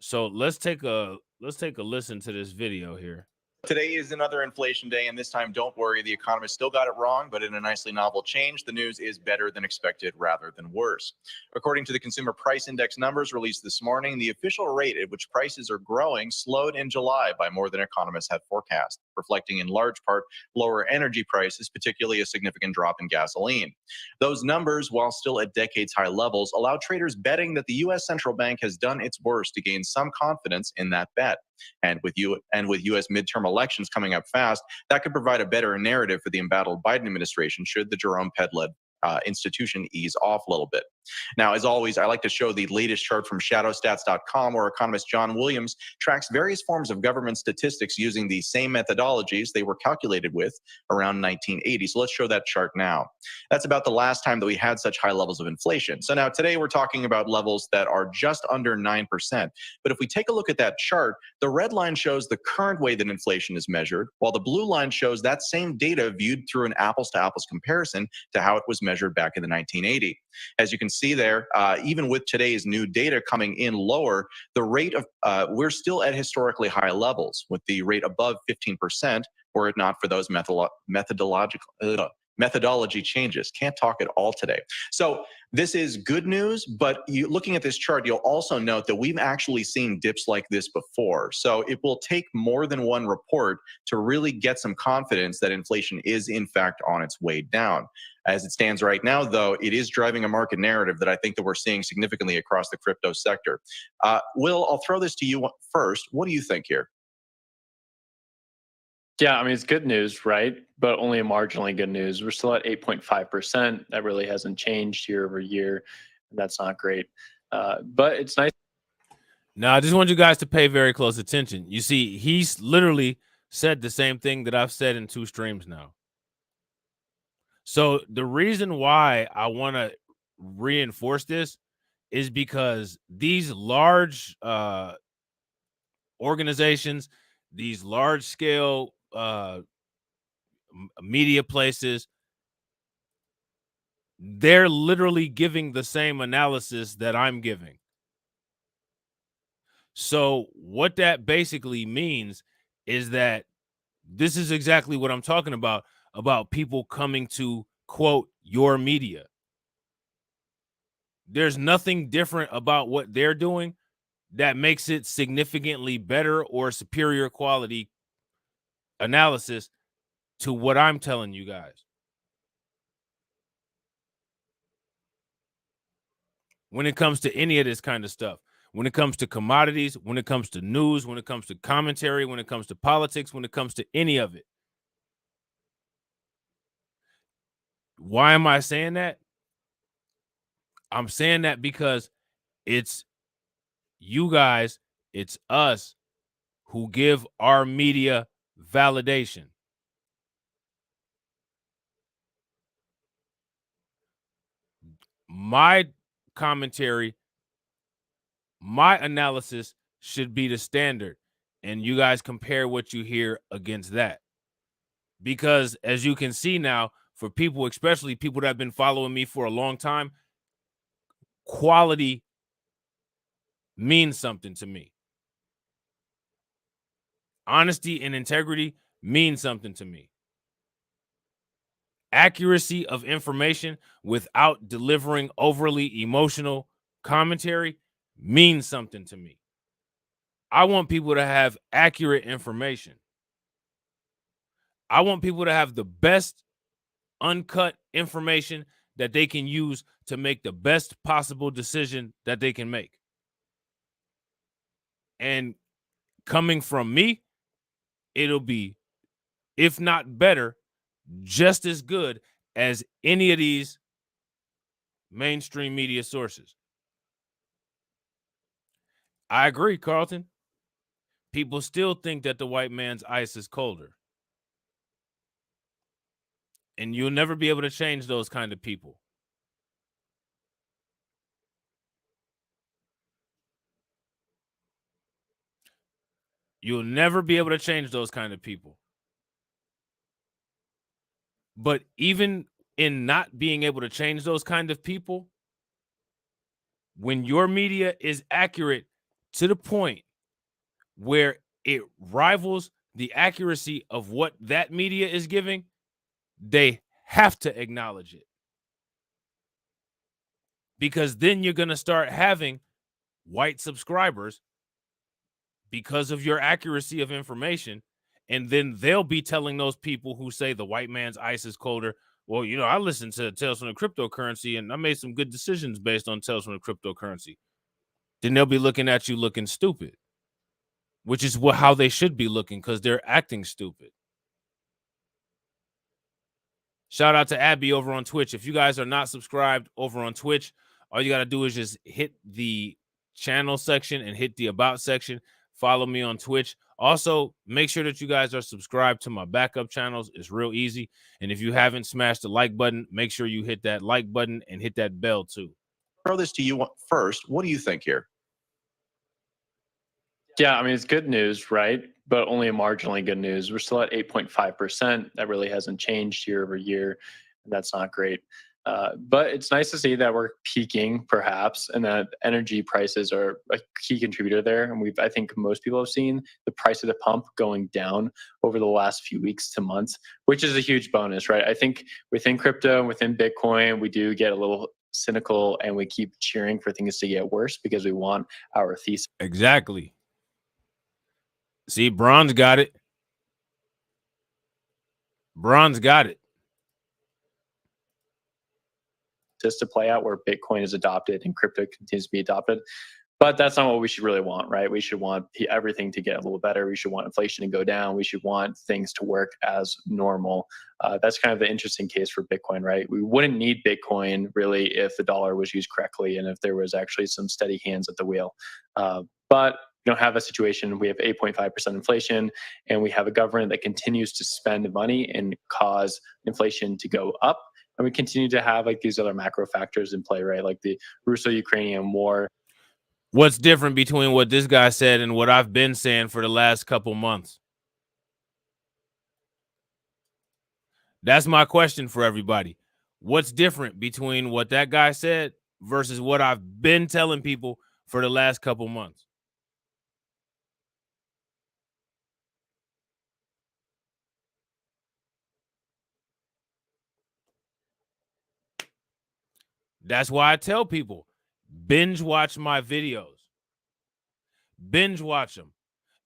A: So let's take a listen to this video here.
B: Today is another inflation day, and this time, don't worry, the economists still got it wrong, but in a nicely novel change, the news is better than expected rather than worse. According to the Consumer Price Index numbers released this morning, the official rate at which prices are growing slowed in July by more than economists had forecast, reflecting in large part lower energy prices, particularly a significant drop in gasoline. Those numbers, while still at decades high levels, allow traders betting that the U.S. central bank has done its worst to gain some confidence in that bet. And with U.S. midterm elections coming up fast, that could provide a better narrative for the embattled Biden administration should the Jerome Powell-led institution ease off a little bit. Now, as always, I like to show the latest chart from shadowstats.com, where economist John Williams tracks various forms of government statistics using the same methodologies they were calculated with around 1980. So let's show that chart now. That's about the last time that we had such high levels of inflation. So now today we're talking about levels that are just under 9%. But if we take a look at that chart, the red line shows the current way that inflation is measured, while the blue line shows that same data viewed through an apples to apples comparison to how it was measured back in the 1980. As you can see there, even with today's new data coming in lower, the rate of we're still at historically high levels, with the rate above 15%, were it not for those methodology changes. Can't talk at all today. So this is good news, but looking at this chart, you'll also note that we've actually seen dips like this before. So it will take more than one report to really get some confidence that inflation is in fact on its way down. As it stands right now, though, it is driving a market narrative that I think that we're seeing significantly across the crypto sector. Will, I'll throw this to you first. What do you think here?
C: Yeah, I mean, it's good news, right? But only marginally good news. We're still at 8.5%. That really hasn't changed year over year. That's not great. But it's nice.
A: Now, I just want you guys to pay very close attention. You see, he's literally said the same thing that I've said in 2 streams now. So the reason why I want to reinforce this is because these large organizations, these large scale media places, they're literally giving the same analysis that I'm giving. So what that basically means is that this is exactly what I'm talking about people coming to quote your media. There's nothing different about what they're doing that makes it significantly better or superior quality analysis to what I'm telling you guys. When it comes to any of this kind of stuff, when it comes to commodities, when it comes to news, when it comes to commentary, when it comes to politics, when it comes to any of it. Why am I saying that? I'm saying that because it's you guys, it's us who give our media validation. My commentary, my analysis should be the standard, and you guys compare what you hear against that. Because as you can see now, for people, especially people that have been following me for a long time, quality means something to me. Honesty and integrity means something to me. Accuracy of information without delivering overly emotional commentary means something to me. I want people to have accurate information. I want people to have the best uncut information that they can use to make the best possible decision that they can make. And coming from me, it'll be, if not better, just as good as any of these mainstream media sources. I agree, Carlton. People still think that the white man's ice is colder. And you'll never be able to change those kind of people. You'll never be able to change those kind of people. But even in not being able to change those kind of people, when your media is accurate to the point where it rivals the accuracy of what that media is giving, they have to acknowledge it. Because then you're going to start having white subscribers because of your accuracy of information. And then they'll be telling those people who say the white man's ice is colder, well, you know, I listened to Tales from the Cryptocurrency and I made some good decisions based on Tales from the Cryptocurrency. Then they'll be looking at you looking stupid, which is how they should be looking because they're acting stupid. Shout out to Abby over on Twitch. If you guys are not subscribed over on Twitch, all you got to do is just hit the channel section and hit the about section. Follow me on Twitch. Also, make sure that you guys are subscribed to my backup channels. It's real easy. And if you haven't smashed the like button, make sure you hit that like button and hit that bell too.
B: Throw this to you first. What do you think here?
C: Yeah, I mean, it's good news, right? But only marginally good news. We're still at 8.5%. That really hasn't changed year over year. That's not great. But it's nice to see that we're peaking, perhaps, and that energy prices are a key contributor there. And I think most people have seen the price of the pump going down over the last few weeks to months, which is a huge bonus, right? I think within crypto and within Bitcoin, we do get a little cynical and we keep cheering for things to get worse because we want our thesis.
A: Exactly. See, Bronze got it. Bronze got it.
C: To play out where Bitcoin is adopted and crypto continues to be adopted. But that's not what we should really want, right? We should want everything to get a little better. We should want inflation to go down. We should want things to work as normal. That's kind of the interesting case for Bitcoin, right? We wouldn't need Bitcoin really if the dollar was used correctly and if there was actually some steady hands at the wheel. But we don't have a situation. We have 8.5% inflation, and we have a government that continues to spend money and cause inflation to go up. And we continue to have like these other macro factors in play, right? Like the Russo-Ukrainian war.
A: What's different between what this guy said and what I've been saying for the last couple months? That's my question for everybody. What's different between what that guy said versus what I've been telling people for the last couple months? That's why I tell people, binge watch my videos. Binge watch them.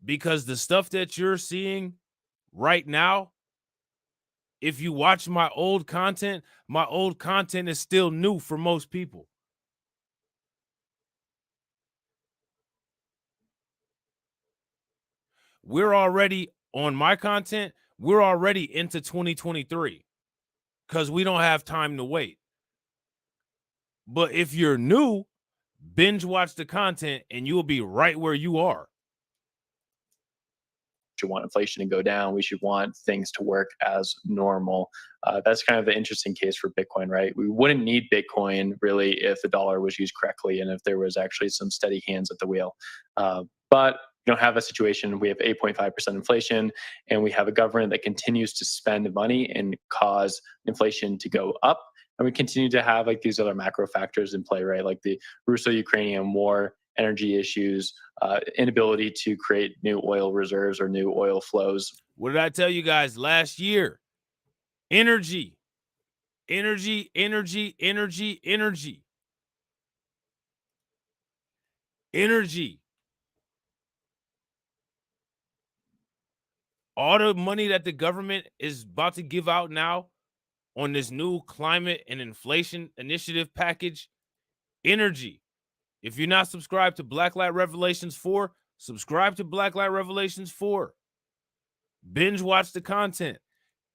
A: Because the stuff that you're seeing right now, if you watch my old content is still new for most people. We're already on my content. We're already into 2023 because we don't have time to wait. But if you're new, binge watch the content and you'll be right where you are.
C: We should want inflation to go down. We should want things to work as normal. That's kind of the interesting case for Bitcoin, right? We wouldn't need Bitcoin really if the dollar was used correctly and if there was actually some steady hands at the wheel. But we don't have a situation. We have 8.5% inflation, and we have a government that continues to spend money and cause inflation to go up. And we continue to have like these other macro factors in play, right? Like the Russo-Ukrainian war, energy issues, inability to create new oil reserves or new oil flows.
A: What did I tell you guys last year? Energy, energy, energy, energy, energy, energy. All the money that the government is about to give out now on this new climate and inflation initiative package, energy. If you're not subscribed to Blacklight Revelations 4, subscribe to Blacklight Revelations 4. Binge watch the content.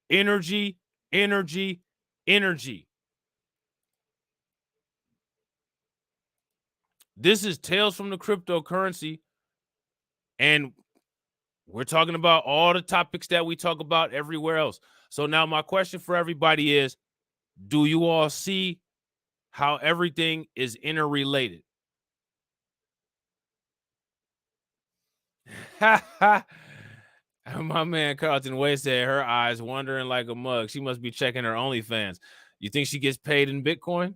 A: Energy, energy, energy. This is Tales from the Cryptocurrency, and we're talking about all the topics that we talk about everywhere else. So now my question for everybody is, do you all see how everything is interrelated? My man Carlton Way said her eyes wandering like a mug. She must be checking her OnlyFans. You think she gets paid in Bitcoin?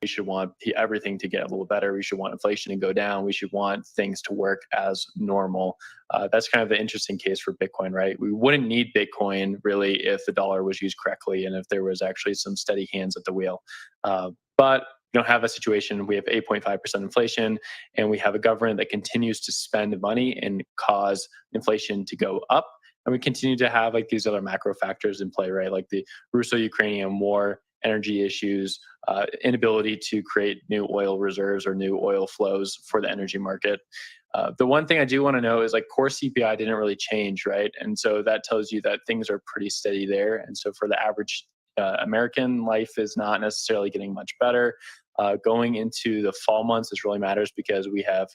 C: We should want everything to get a little better. We should want inflation to go down. We should want things to work as normal. That's kind of the interesting case for Bitcoin, right? We wouldn't need Bitcoin really if the dollar was used correctly and if there was actually some steady hands at the wheel. But we don't have a situation. We have 8.5% inflation, and we have a government that continues to spend money and cause inflation to go up. And we continue to have like these other macro factors in play, right? Like the Russo-Ukrainian war, energy issues, inability to create new oil reserves or new oil flows for the energy market. The one thing I do want to know is like core CPI didn't really change, right? And so that tells you that things are pretty steady there. And so for the average American, life is not necessarily getting much better. Going into the fall months, this really matters because we have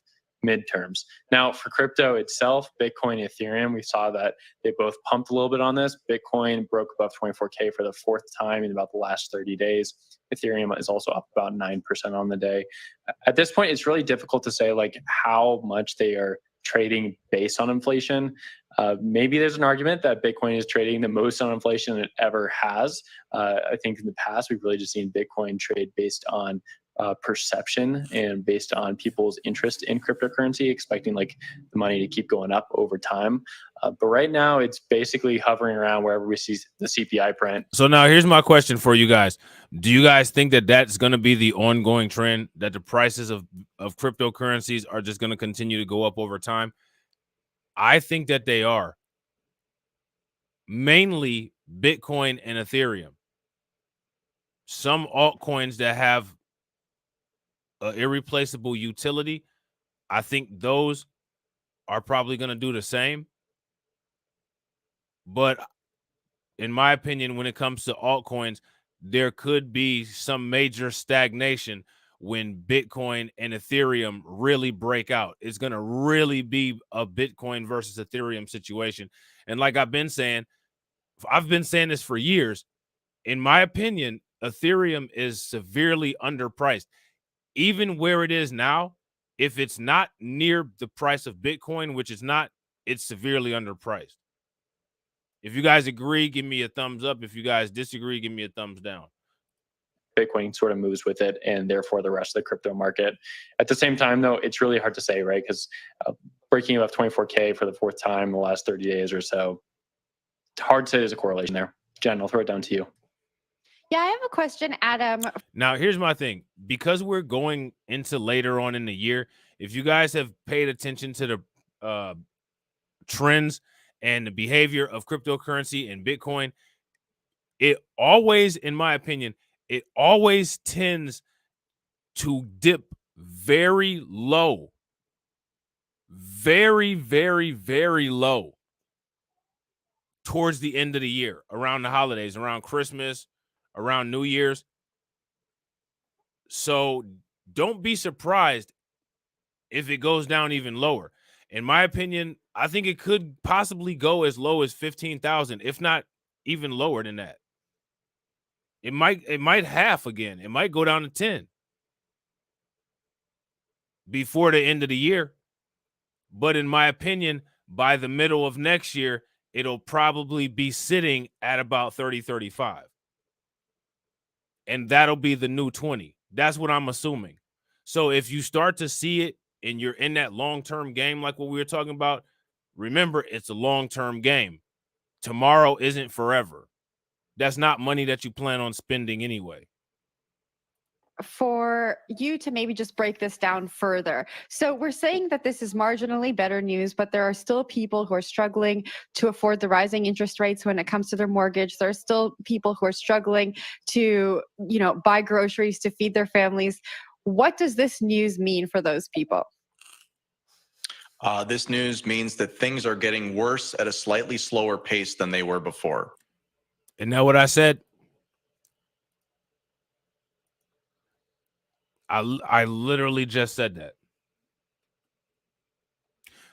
C: midterms. Now, for crypto itself, Bitcoin and Ethereum, we saw that they both pumped a little bit on this. Bitcoin broke above 24K for the fourth time in about the last 30 days. Ethereum is also up about 9% on the day. At this point, it's really difficult to say like how much they are trading based on inflation. Maybe there's an argument that Bitcoin is trading the most on inflation it ever has. I think in the past, we've really just seen Bitcoin trade based on perception and based on people's interest in cryptocurrency, expecting like the money to keep going up over time. But right now, it's basically hovering around wherever we see the CPI print.
A: So now here's my question for you guys. Do you guys think that that's going to be the ongoing trend, that the prices of cryptocurrencies are just going to continue to go up over time? I think that they are. Mainly Bitcoin and Ethereum. Some altcoins that have an irreplaceable utility, I think those are probably going to do the same. But in my opinion, when it comes to altcoins, there could be some major stagnation when Bitcoin and Ethereum really break out. It's going to really be a Bitcoin versus Ethereum situation. And like I've been saying this for years. In my opinion, Ethereum is severely underpriced. Even where it is now, if it's not near the price of Bitcoin, which it's not, it's severely underpriced. If you guys agree, give me a thumbs up. If you guys disagree, give me a thumbs down.
C: Bitcoin sort of moves with it, and therefore the rest of the crypto market. At the same time, though, it's really hard to say, right? Because breaking above 24K for the fourth time in the last 30 days or so, it's hard to say there's a correlation there. Jen, I'll throw it down to you.
D: Yeah, I have a question, Adam.
A: Now, here's my thing. Because we're going into later on in the year, if you guys have paid attention to the trends and the behavior of cryptocurrency and Bitcoin, it always, in my opinion, it always tends to dip very low. Very, very, very low towards the end of the year, around the holidays, around Christmas, around New Year's. So don't be surprised if it goes down even lower. In my opinion, I think it could possibly go as low as 15,000, if not even lower than that. It might half again. It might go down to 10 before the end of the year. But in my opinion, by the middle of next year, it'll probably be sitting at about 30, 35. And that'll be the new 20. That's what I'm assuming. So if you start to see it and you're in that long-term game like what we were talking about, remember, it's a long-term game. Tomorrow isn't forever. That's not money that you plan on spending anyway.
D: For you to maybe just break this down further. So we're saying that this is marginally better news, but there are still people who are struggling to afford the rising interest rates when it comes to their mortgage. There are still people who are struggling to, buy groceries to feed their families. What does this news mean for those people?
B: This news means that things are getting worse at a slightly slower pace than they were before.
A: Isn't that what I said? I literally just said that.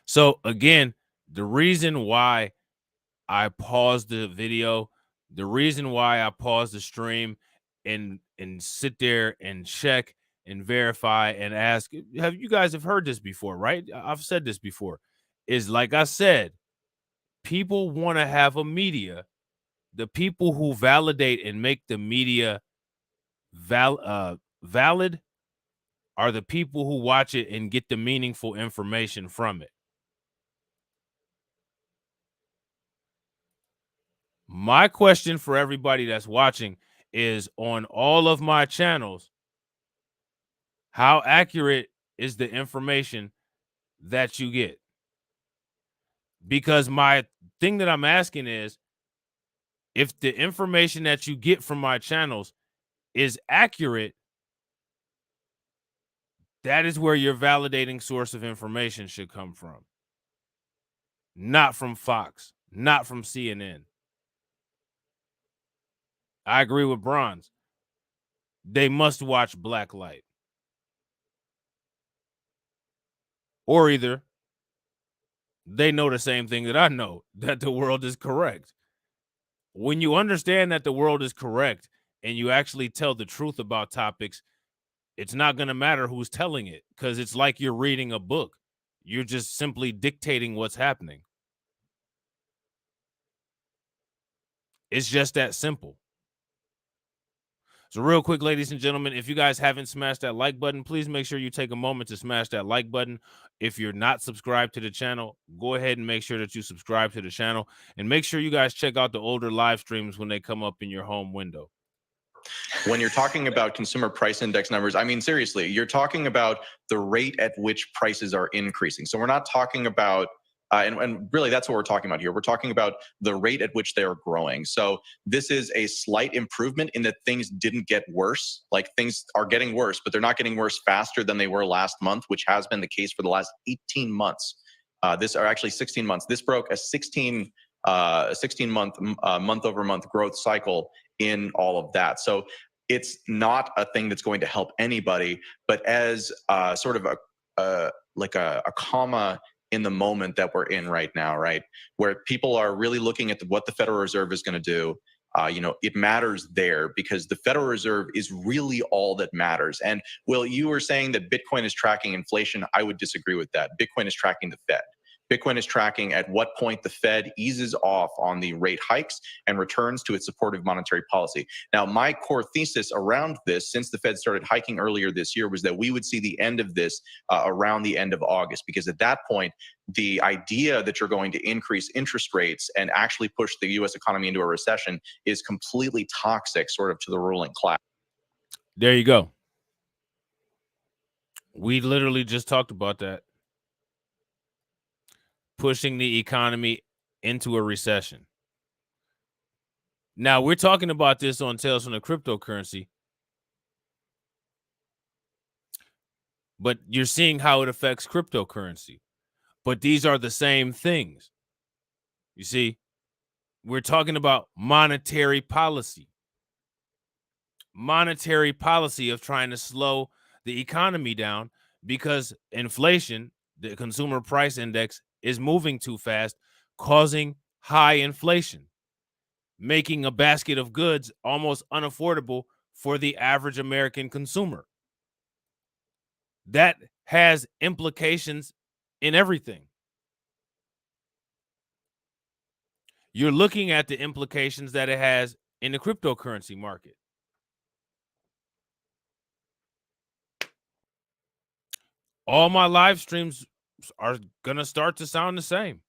A: So again, the reason why I paused the video, the reason why I paused the stream and sit there and check and verify and ask, have you guys have heard this before, right? I've said this before, is like I said, people want to have a media. The people who validate and make the media valid are the people who watch it and get the meaningful information from it. My question for everybody that's watching is, on all of my channels, how accurate is the information that you get? Because my thing that I'm asking is, if the information that you get from my channels is accurate, that is where your validating source of information should come from. Not from Fox, not from CNN. I agree with Bronze. They must watch Black Light. Or either they know the same thing that I know, that the world is correct. When you understand that the world is correct and you actually tell the truth about topics, it's not going to matter who's telling it, because it's like you're reading a book. You're just simply dictating what's happening. It's just that simple. So real quick, ladies and gentlemen, if you guys haven't smashed that like button, please make sure you take a moment to smash that like button. If you're not subscribed to the channel, go ahead and make sure that you subscribe to the channel, and make sure you guys check out the older live streams when they come up in your home window.
B: When you're talking about consumer price index numbers, I mean, seriously, you're talking about the rate at which prices are increasing. So we're not talking about and really, that's what we're talking about here. We're talking about the rate at which they're growing. So this is a slight improvement in that things didn't get worse. Like, things are getting worse, but they're not getting worse faster than they were last month, which has been the case for the last 18 months. This are actually 16 months. This broke a 16-month month-over-month growth cycle in all of that. So it's not a thing that's going to help anybody, but as sort of a comma in the moment that we're in right now, right? Where people are really looking at what the Federal Reserve is going to do. It matters there because the Federal Reserve is really all that matters. And Will, you were saying that Bitcoin is tracking inflation. I would disagree with that. Bitcoin is tracking the Fed. Bitcoin is tracking at what point the Fed eases off on the rate hikes and returns to its supportive monetary policy. Now, my core thesis around this, since the Fed started hiking earlier this year, was that we would see the end of this around the end of August, because at that point, the idea that you're going to increase interest rates and actually push the U.S. economy into a recession is completely toxic, sort of, to the ruling class.
A: There you go. We literally just talked about that. Pushing the economy into a recession. Now, we're talking about this on Tales from the Cryptocurrency, but you're seeing how it affects cryptocurrency. But these are the same things. You see, we're talking about monetary policy. Monetary policy of trying to slow the economy down because inflation, the consumer price index, is moving too fast, causing high inflation, making a basket of goods almost unaffordable for the average American consumer. That has implications in everything. You're looking at the implications that it has in the cryptocurrency market. All my live streams are going to start to sound the same.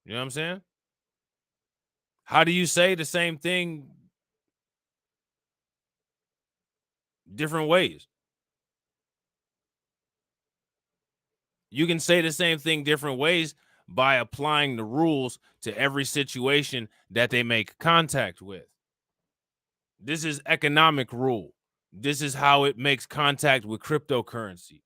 A: You know what I'm saying? How do you say the same thing different ways? You can say the same thing different ways by applying the rules to every situation that they make contact with. This is economic rule. This is how it makes contact with cryptocurrency.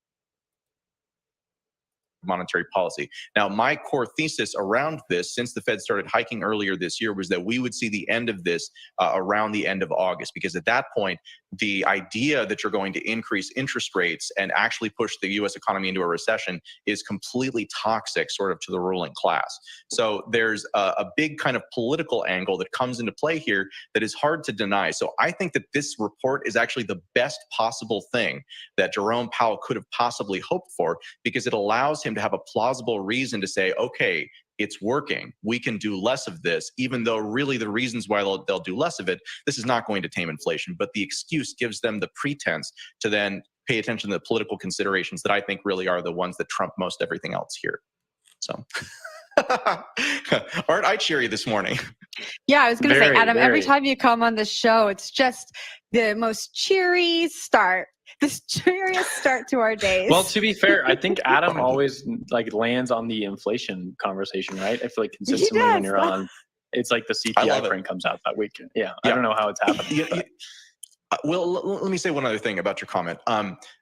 B: Monetary policy. Now, my core thesis around this, since the Fed started hiking earlier this year, was that we would see the end of this around the end of August, because at that point, the idea that you're going to increase interest rates and actually push the U.S. economy into a recession is completely toxic, sort of, to the ruling class. So there's a big kind of political angle that comes into play here that is hard to deny. So I think that this report is actually the best possible thing that Jerome Powell could have possibly hoped for, because it allows him to have a plausible reason to say, okay, it's working. We can do less of this, even though really the reasons why they'll do less of it, this is not going to tame inflation. But the excuse gives them the pretense to then pay attention to the political considerations that I think really are the ones that trump most everything else here. So, aren't I cheery this morning?
D: Yeah, I was going to say, Adam, every
C: very.
D: time you come on the show, it's just the most cheery start. The cheeriest start to our days.
C: Well, to be fair, I think Adam always lands on the inflation conversation, right? I feel like consistently when you're on, it's like the CPI print comes out that week. Yeah, I don't know how it's happening.
B: Well, let me say one other thing about your comment.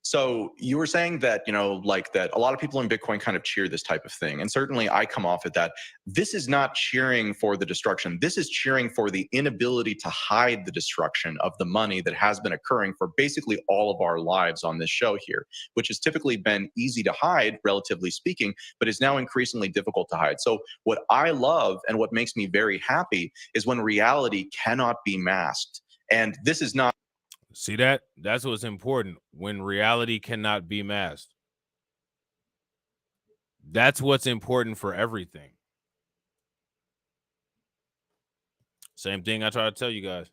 B: So you were saying that, that a lot of people in Bitcoin kind of cheer this type of thing. And certainly I come off at that. This is not cheering for the destruction. This is cheering for the inability to hide the destruction of the money that has been occurring for basically all of our lives on this show here, which has typically been easy to hide, relatively speaking, but is now increasingly difficult to hide. So what I love and what makes me very happy is when reality cannot be masked. And this is not.
A: See that? That's what's important. When reality cannot be masked. That's what's important for everything. Same thing I try to tell you guys.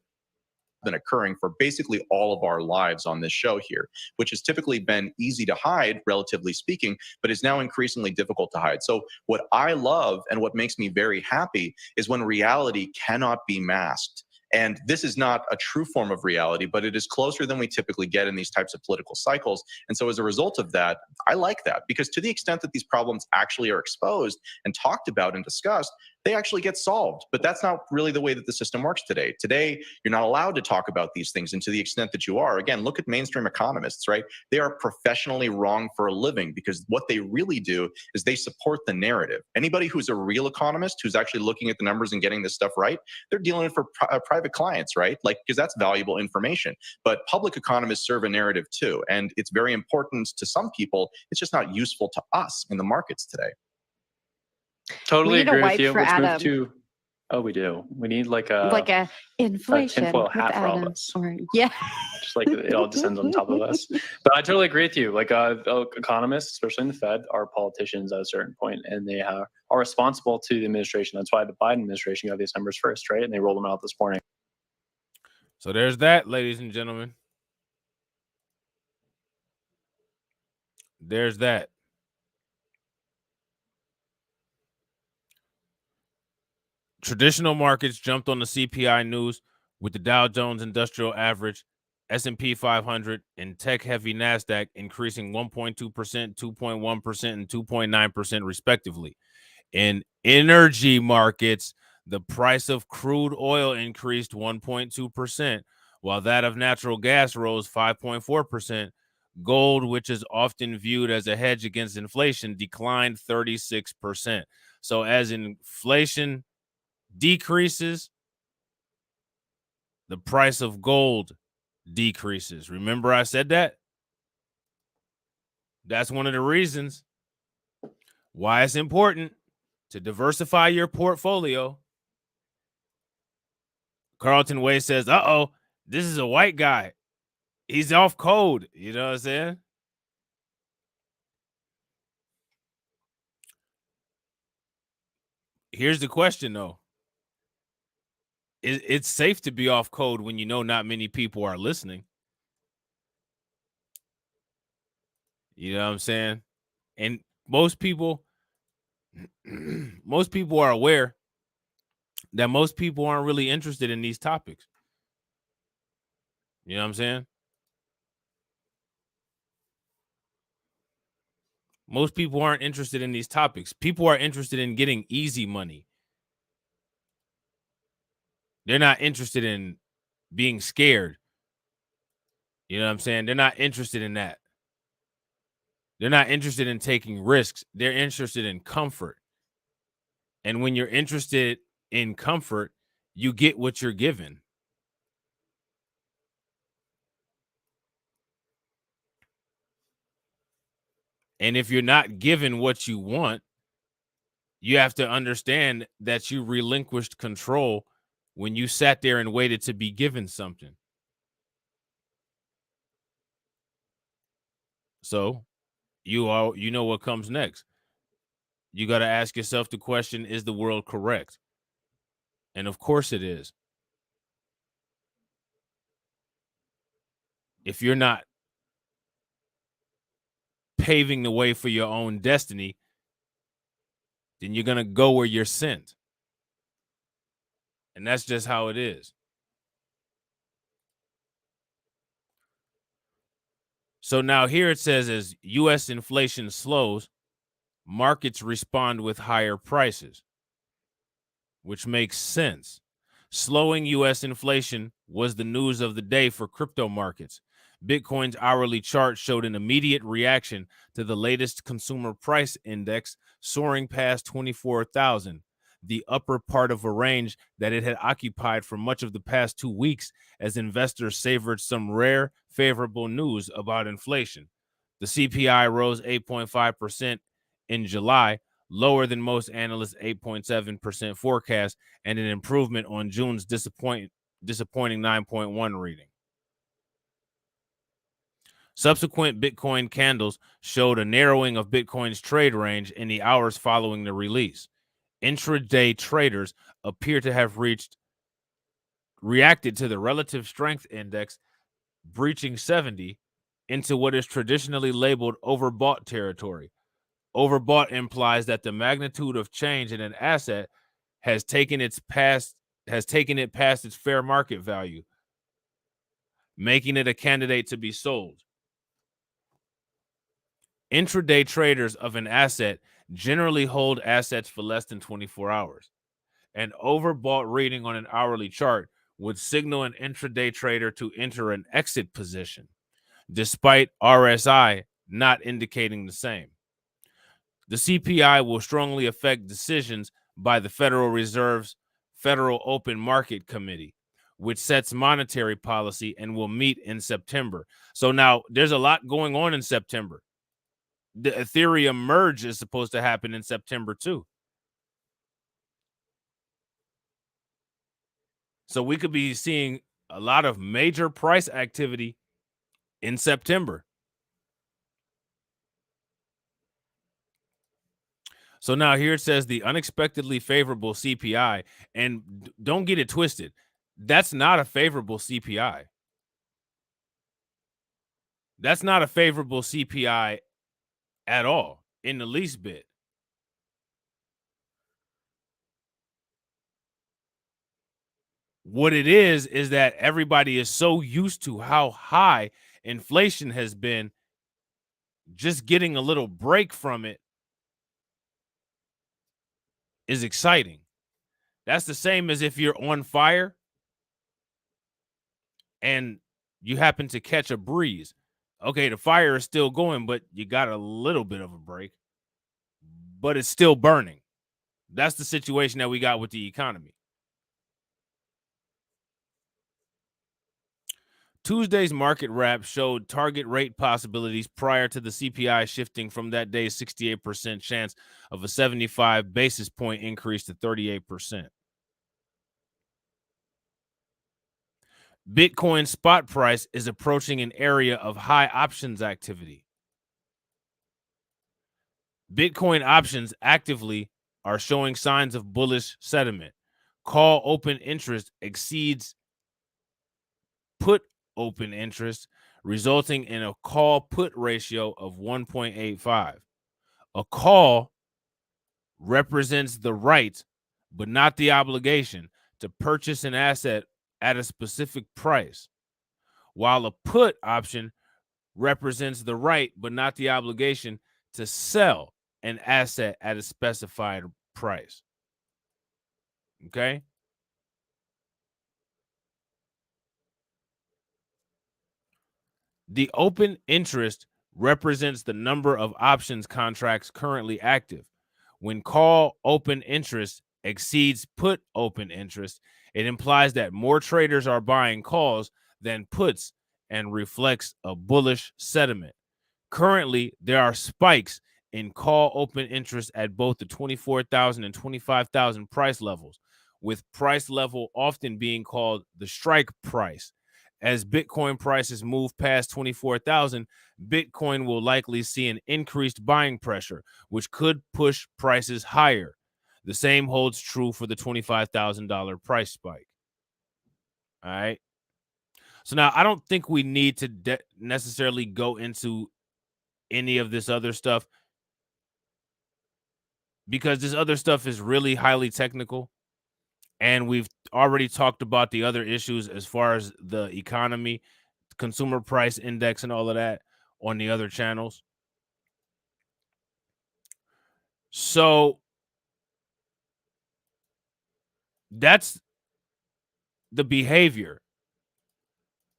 B: Been occurring for basically all of our lives on this show here, which has typically been easy to hide, relatively speaking, but is now increasingly difficult to hide. So what I love and what makes me very happy is when reality cannot be masked. And this is not a true form of reality, but it is closer than we typically get in these types of political cycles. And so as a result of that, I like that, because to the extent that these problems actually are exposed and talked about and discussed, they actually get solved. But that's not really the way that the system works today. Today, you're not allowed to talk about these things. And to the extent that you are, again, look at mainstream economists, right? They are professionally wrong for a living, because what they really do is they support the narrative. Anybody who's a real economist, who's actually looking at the numbers and getting this stuff right, they're dealing for private clients, right? Like, because that's valuable information. But public economists serve a narrative too. And it's very important to some people. It's just not useful to us in the markets today.
C: Totally
D: We need a
C: agree with
D: wipe
C: you.
D: for
C: Let's move
D: Adam.
C: to. Oh, we do. We need like a
D: inflation
C: tinfoil
D: with
C: hat for all of
D: Adam.
C: us.
D: Or, yeah.
C: Just like it all descends on top of us. But I totally agree with you. Like economists, especially in the Fed, are politicians at a certain point, and they are responsible to the administration. That's why the Biden administration got these numbers first, right? And they rolled them out this morning.
A: So there's that, ladies and gentlemen. There's that. Traditional markets jumped on the CPI news, with the Dow Jones Industrial Average, S&P 500, and tech-heavy NASDAQ increasing 1.2%, 2.1%, and 2.9% respectively. In energy markets, the price of crude oil increased 1.2%, while that of natural gas rose 5.4%. Gold, which is often viewed as a hedge against inflation, declined 36%. So as inflation decreases, the price of gold decreases. Remember I said that? That's one of the reasons why it's important to diversify your portfolio. Carlton Way says, uh-oh, this is a white guy. He's off code. You know what I'm saying? Here's the question, though. It's safe to be off code when you know not many people are listening. You know what I'm saying? And most people are aware that most people aren't really interested in these topics. You know what I'm saying? Most people aren't interested in these topics. People are interested in getting easy money. They're not interested in being scared. You know what I'm saying? They're not interested in that. They're not interested in taking risks. They're interested in comfort. And when you're interested in comfort, you get what you're given. And if you're not given what you want, you have to understand that you relinquished control when you sat there and waited to be given something. So you know what comes next. You got to ask yourself the question, is the world correct? And of course it is. If you're not paving the way for your own destiny, then you're going to go where you're sent. And that's just how it is. So now here it says, as U.S. inflation slows, markets respond with higher prices, which makes sense. Slowing U.S. inflation was the news of the day for crypto markets. Bitcoin's hourly chart showed an immediate reaction to the latest consumer price index, soaring past 24,000, the upper part of a range that it had occupied for much of the past 2 weeks as investors savored some rare favorable news about inflation. The CPI rose 8.5% in July, lower than most analysts' 8.7% forecast, and an improvement on June's disappointing 9.1 reading. Subsequent Bitcoin candles showed a narrowing of Bitcoin's trade range in the hours following the release. Intraday traders appear to have reached reacted to the relative strength index breaching 70 into what is traditionally labeled overbought territory. Overbought implies that the magnitude of change in an asset has taken it past its fair market value, making it a candidate to be sold. Intraday traders of an asset generally hold assets for less than 24 hours. An overbought reading on an hourly chart would signal an intraday trader to enter an exit position, despite RSI not indicating the same. The CPI will strongly affect decisions by the Federal Reserve's Federal Open Market Committee, which sets monetary policy and will meet in September. So now there's a lot going on in September. The Ethereum merge is supposed to happen in September too. So we could be seeing a lot of major price activity in September. So now here it says the unexpectedly favorable CPI, and don't get it twisted. That's not a favorable CPI. That's not a favorable CPI at all, in the least bit. What it is that everybody is so used to how high inflation has been, just getting a little break from it is exciting. That's the same as if you're on fire and you happen to catch a breeze. Okay, the fire is still going, but you got a little bit of a break, but it's still burning. That's the situation that we got with the economy. Tuesday's market wrap showed target rate possibilities prior to the CPI shifting from that day's 68% chance of a 75 basis point increase to 38%. Bitcoin spot price is approaching an area of high options activity. Bitcoin options actively are showing signs of bullish sentiment. Call open interest exceeds put open interest, resulting in a call put ratio of 1.85. A call represents the right, but not the obligation, to purchase an asset at a specific price, while a put option represents the right, but not the obligation, to sell an asset at a specified price. Okay? The open interest represents the number of options contracts currently active. When call open interest exceeds put open interest, it implies that more traders are buying calls than puts and reflects a bullish sentiment. Currently, there are spikes in call open interest at both the 24,000 and 25,000 price levels, with price level often being called the strike price. As Bitcoin prices move past 24,000, Bitcoin will likely see an increased buying pressure, which could push prices higher. The same holds true for the $25,000 price spike. All right. So now I don't think we need to necessarily go into any of this other stuff, because this other stuff is really highly technical, and we've already talked about the other issues as far as the economy, consumer price index, and all of that on the other channels. So that's the behavior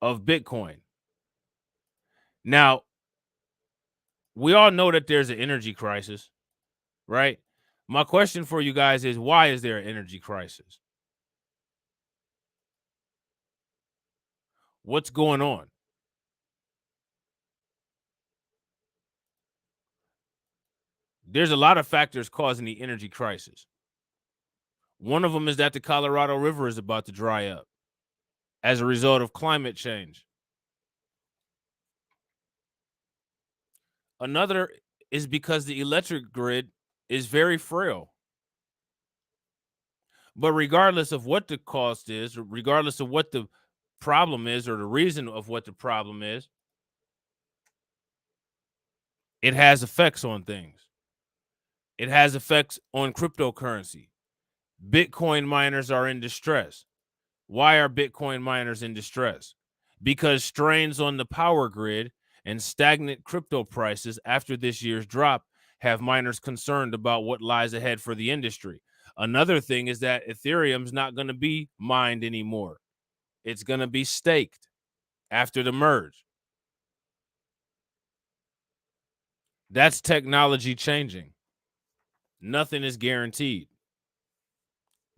A: of Bitcoin. Now, we all know that there's an energy crisis, right? My question for you guys is, why is there an energy crisis? What's going on? There's a lot of factors causing the energy crisis. One of them is that the Colorado River is about to dry up as a result of climate change. Another is because the electric grid is very frail. But regardless of what the cost is, or regardless of what the problem is, or the reason of what the problem is, it has effects on things. It has effects on cryptocurrency. Bitcoin miners are in distress. Why are Bitcoin miners in distress? Because strains on the power grid and stagnant crypto prices after this year's drop have miners concerned about what lies ahead for the industry. Another thing is that Ethereum's not going to be mined anymore. It's going to be staked after the merge. That's technology changing. Nothing is guaranteed.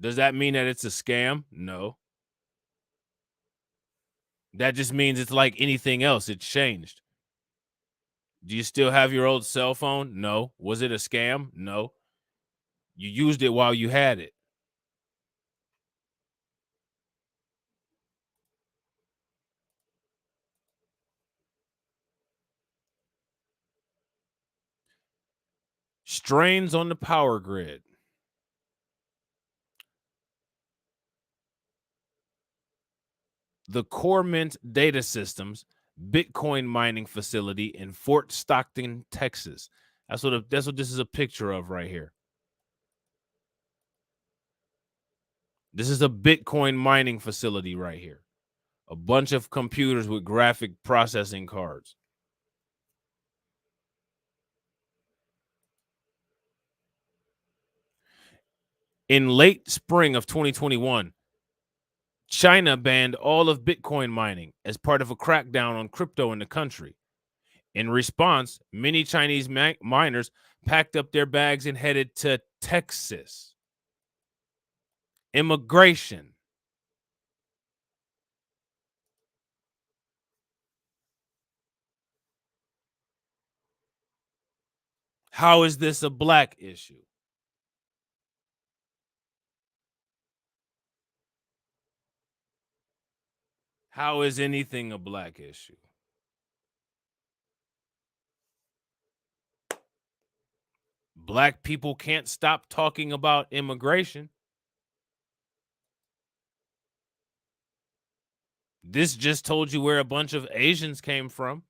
A: Does that mean that it's a scam? No. That just means it's like anything else. It's changed. Do you still have your old cell phone? No. Was it a scam? No. You used it while you had it. Strains on the power grid. The Core Mint Data Systems Bitcoin mining facility in Fort Stockton, Texas. That's what this is a picture of right here. This is a Bitcoin mining facility right here. A bunch of computers with graphic processing cards. In late spring of 2021, China banned all of Bitcoin mining as part of a crackdown on crypto in the country. In response, many Chinese miners packed up their bags and headed to Texas. Immigration. How is this a black issue? How is anything a black issue? Black people can't stop talking about immigration. This just told you where a bunch of Asians came from.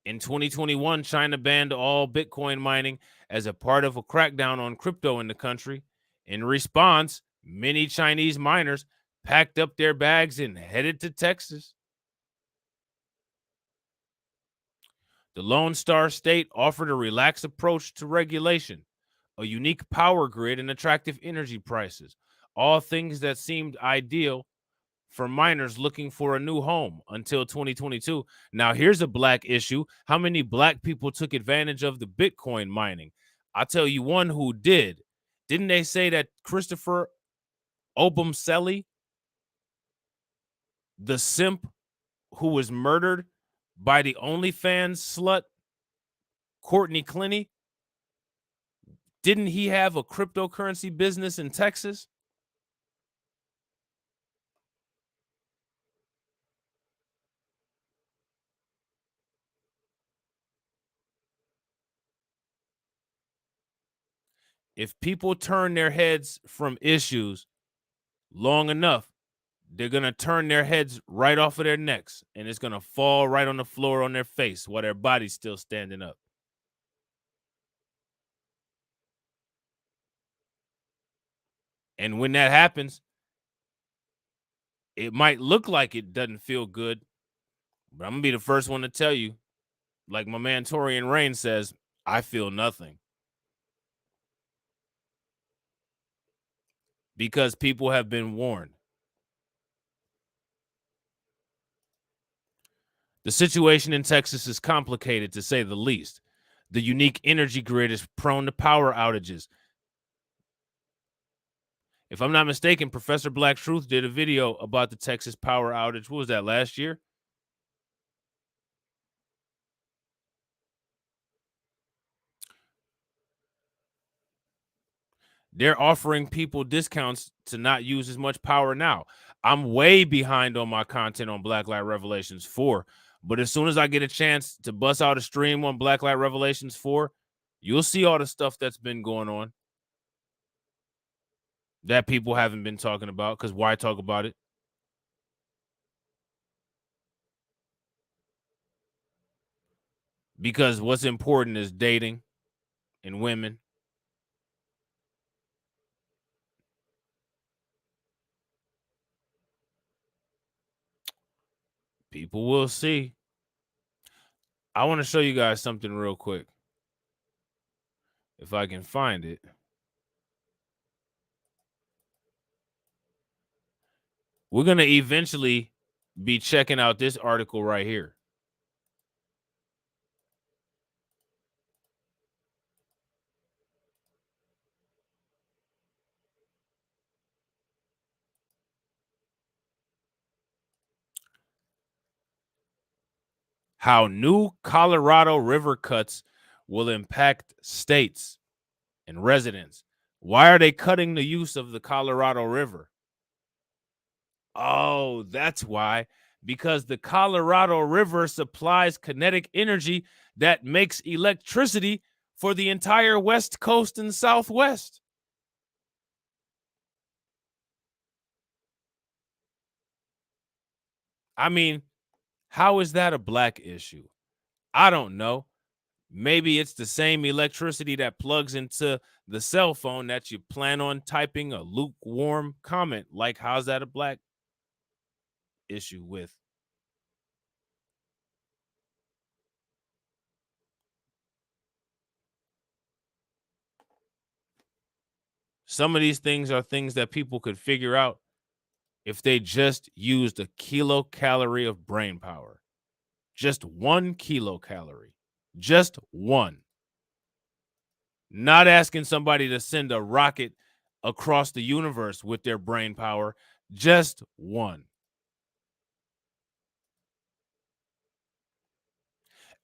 A: In 2021, China banned all Bitcoin mining as a part of a crackdown on crypto in the country. In response, many Chinese miners packed up their bags and headed to Texas. The Lone Star State offered a relaxed approach to regulation, a unique power grid, and attractive energy prices, all things that seemed ideal for miners looking for a new home until 2022. Now, here's a black issue. How many black people took advantage of the Bitcoin mining? I'll tell you one who did. Didn't they say that Christopher Obumseli, the simp who was murdered by the OnlyFans slut, Courtney Clenny, didn't he have a cryptocurrency business in Texas? If people turn their heads from issues long enough, they're going to turn their heads right off of their necks, and it's going to fall right on the floor on their face while their body's still standing up. And when that happens, it might look like it doesn't feel good, but I'm going to be the first one to tell you, like my man Torian Rain says, I feel nothing. Because people have been warned. The situation in Texas is complicated, to say the least. The unique energy grid is prone to power outages. If I'm not mistaken, Professor Black Truth did a video about the Texas power outage. What was that, last year? They're offering people discounts to not use as much power now. I'm way behind on my content on Blacklight Revelations 4, but as soon as I get a chance to bust out a stream on Blacklight Revelations 4, you'll see all the stuff that's been going on. that people haven't been talking about, because why talk about it? Because what's important is dating and women. People will see. I want to show you guys something real quick. If I can find it. We're going to eventually be checking out this article right here. How new Colorado river cuts will impact states and residents. Why are they cutting the use of the Colorado River? Oh, that's why. Because the Colorado River supplies kinetic energy that makes electricity for the entire West Coast and Southwest. I mean, how is that a black issue? I don't know. Maybe it's the same electricity that plugs into the cell phone that you plan on typing a lukewarm comment. Like, how's that a black issue with? Some of these things are things that people could figure out if they just used a kilocalorie of brain power. Just 1 kilocalorie. Just one. Not asking somebody to send a rocket across the universe with their brain power. Just one.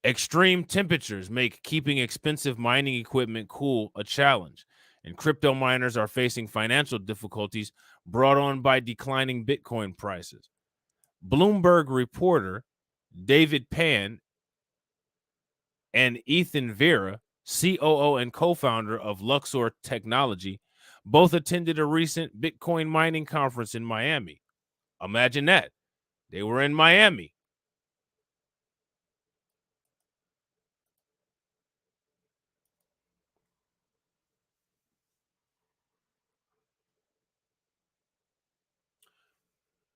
A: Extreme temperatures make keeping expensive mining equipment cool a challenge, and crypto miners are facing financial difficulties brought on by declining Bitcoin prices. Bloomberg reporter David Pan and Ethan Vera, COO and co-founder of Luxor Technology, both attended a recent Bitcoin mining conference in Miami. Imagine that. They were in Miami.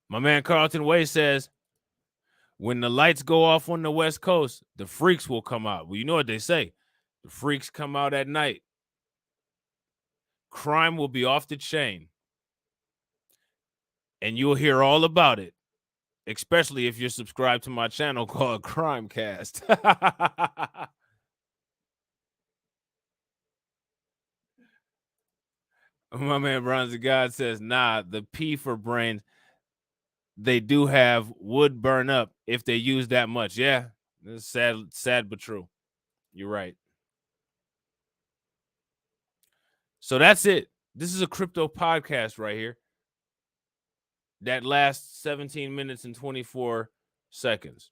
A: My man Carlton Way says, when the lights go off on the West Coast, the freaks will come out. Well, you know what they say. The freaks come out at night. Crime will be off the chain. And you'll hear all about it, especially if you're subscribed to my channel called Crimecast. My man Bronze God says, nah, the P for brains, they do have would burn up if they use that much. Yeah, it's sad but true. You're right. So that's it. This is a crypto podcast right here that lasts 17 minutes and 24 seconds.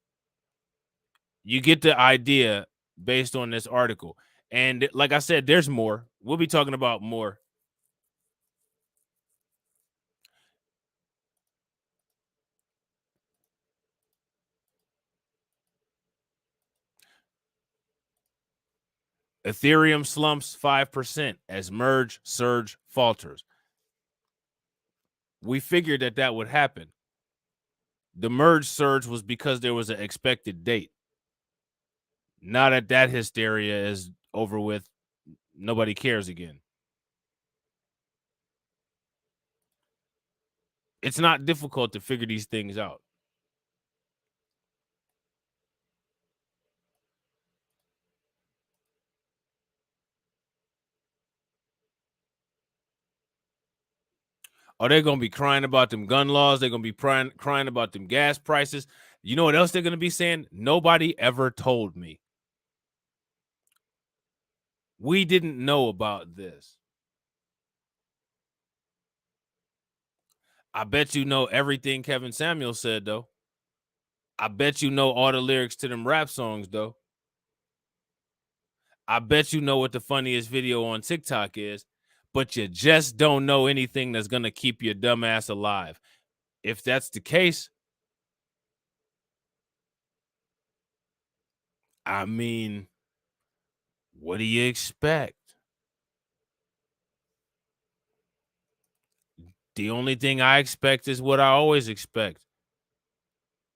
A: You get the idea based on this article. And like I said, there's more. We'll be talking about more. Ethereum slumps 5% as merge surge falters. We figured that would happen. The merge surge was because there was an expected date. Now that hysteria is over with, nobody cares again. It's not difficult to figure these things out. Are they going to be crying about them gun laws? They're going to be crying about them gas prices. You know what else they're going to be saying? Nobody ever told me. We didn't know about this. I bet you know everything Kevin Samuel said, though. I bet you know all the lyrics to them rap songs, though. I bet you know what the funniest video on TikTok is. but you just don't know anything that's going to keep your dumb ass alive. If that's the case, I mean, what do you expect? The only thing I expect is what I always expect.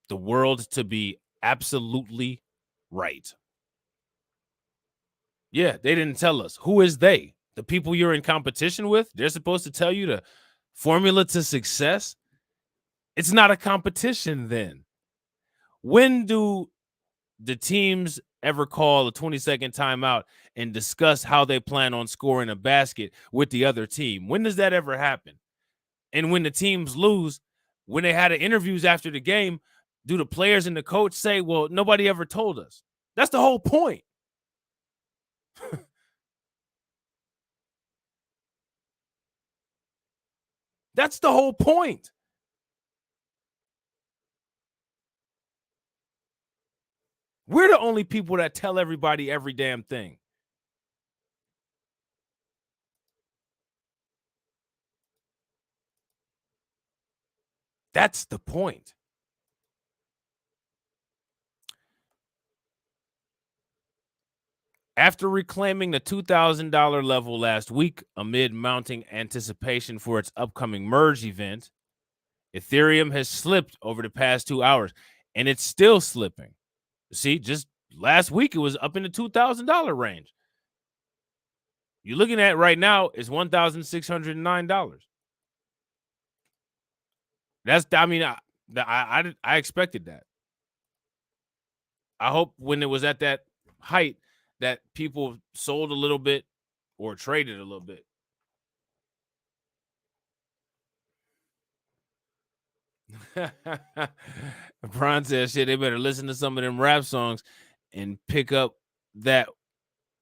A: The world to be absolutely right. Yeah, they didn't tell us. Who is they? The people you're in competition with? They're supposed to tell you the formula to success? It's not a competition then. When do the teams ever call a 20-second timeout and discuss how they plan on scoring a basket with the other team? When does that ever happen? And when the teams lose, when they had the interviews after the game, do the players and the coach say, well, nobody ever told us? That's the whole point. That's the whole point. We're the only people that tell everybody every damn thing. That's the point. After reclaiming the $2,000 level last week amid mounting anticipation for its upcoming merge event, Ethereum has slipped over the past 2 hours, and it's still slipping. See, just last week it was up in the $2,000 range. You're looking at right now is $1,609. That's, I mean, I expected that. I hope when it was at that height that people sold a little bit or traded a little bit. Bron says, shit, they better listen to some of them rap songs and pick up that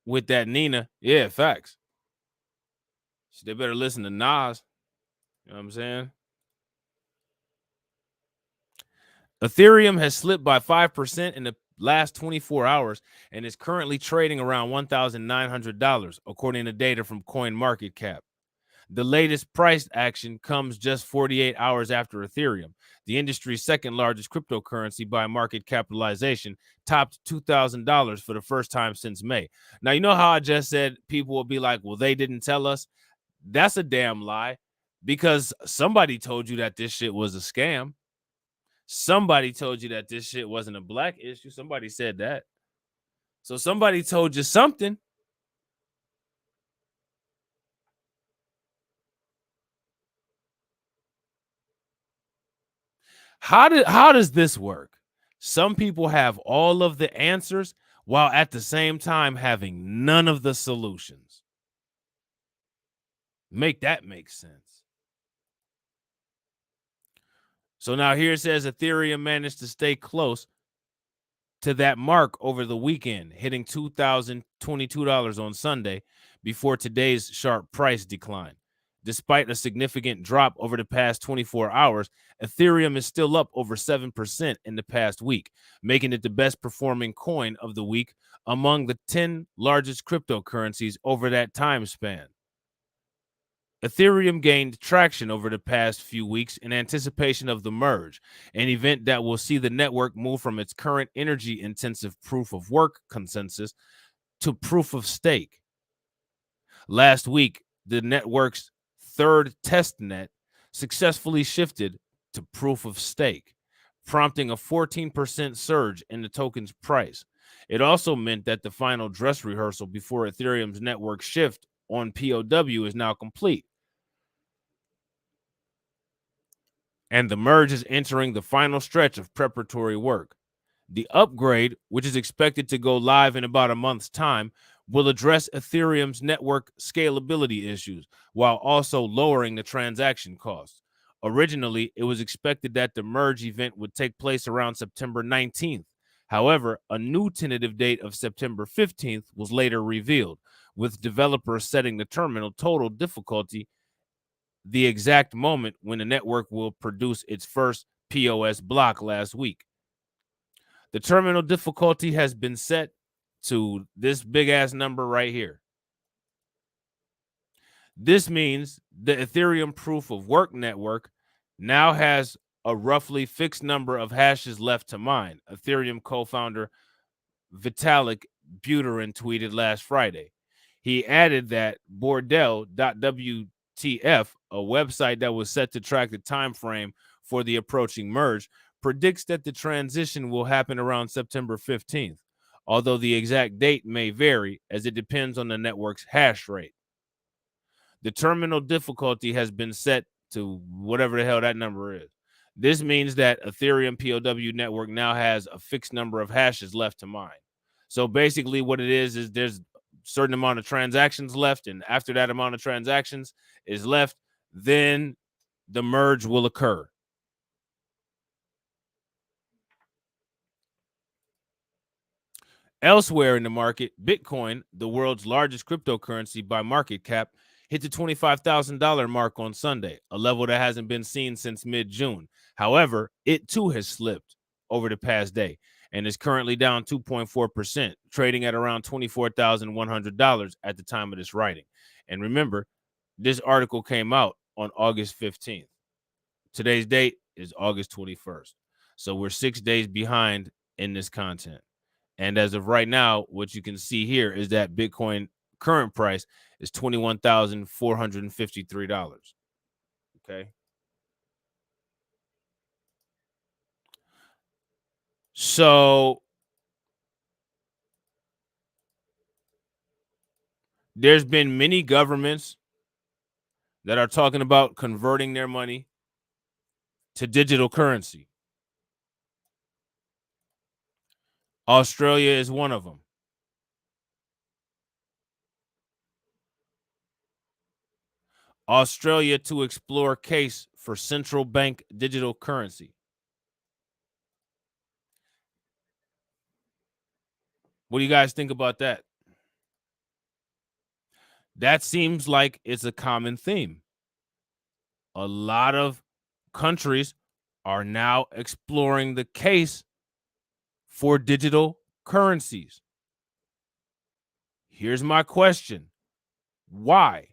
A: with that Nina. Yeah, facts. So they better listen to Nas. You know what I'm saying? Ethereum has slipped by 5% in the last 24 hours and is currently trading around $1,900, according to data from CoinMarketCap. The latest price action comes just 48 hours after Ethereum, the industry's second largest cryptocurrency by market capitalization, topped $2,000 for the first time since May. Now, you know how I just said people will be like, well, they didn't tell us? That's a damn lie, because somebody told you that this shit was a scam. Somebody told you that this shit wasn't a black issue. Somebody said that. So somebody told you something. How does this work? Some people have all of the answers while at the same time having none of the solutions. Make that make sense. So now here it says Ethereum managed to stay close to that mark over the weekend, hitting $2,022 on Sunday before today's sharp price decline. Despite a significant drop over the past 24 hours, Ethereum is still up over 7% in the past week, making it the best performing coin of the week among the 10 largest cryptocurrencies over that time span. Ethereum gained traction over the past few weeks in anticipation of the merge, an event that will see the network move from its current energy-intensive proof of work consensus to proof of stake. Last week, the network's third testnet successfully shifted to proof of stake, prompting a 14% surge in the token's price. It also meant that the final dress rehearsal before Ethereum's network shift on POW is now complete, and the merge is entering the final stretch of preparatory work. The upgrade, which is expected to go live in about a month's time, will address Ethereum's network scalability issues while also lowering the transaction costs. Originally, it was expected that the merge event would take place around September 19th. However, a new tentative date of September 15th was later revealed, with developers setting the terminal total difficulty the exact moment when the network will produce its first POS block last week. The terminal difficulty has been set to this big ass number right here. This means the Ethereum proof of work network now has a roughly fixed number of hashes left to mine, Ethereum co-founder Vitalik Buterin tweeted last Friday. He added that Bordell.wtf, a website that was set to track the time frame for the approaching merge, predicts that the transition will happen around September 15th, although the exact date may vary as it depends on the network's hash rate. The terminal difficulty has been set to whatever the hell that number is. This means that Ethereum POW network now has a fixed number of hashes left to mine. So basically what it is there's a certain amount of transactions left, and after that amount of transactions is left, then the merge will occur. Elsewhere in the market, Bitcoin, the world's largest cryptocurrency by market cap, hit the $25,000 mark on Sunday, a level that hasn't been seen since mid-June. However, it too has slipped over the past day and is currently down 2.4%, trading at around $24,100 at the time of this writing. And remember, this article came out on August 15th. Today's date is August 21st. So we're 6 days behind in this content. And as of right now, what you can see here is that Bitcoin current price is $21,453. Okay. So there's been many governments that are talking about converting their money to digital currency. Australia is one of them. Australia to explore case for central bank digital currency. What do you guys think about that? That seems like it's a common theme. A lot of countries are now exploring the case for digital currencies. Here's my question. Why?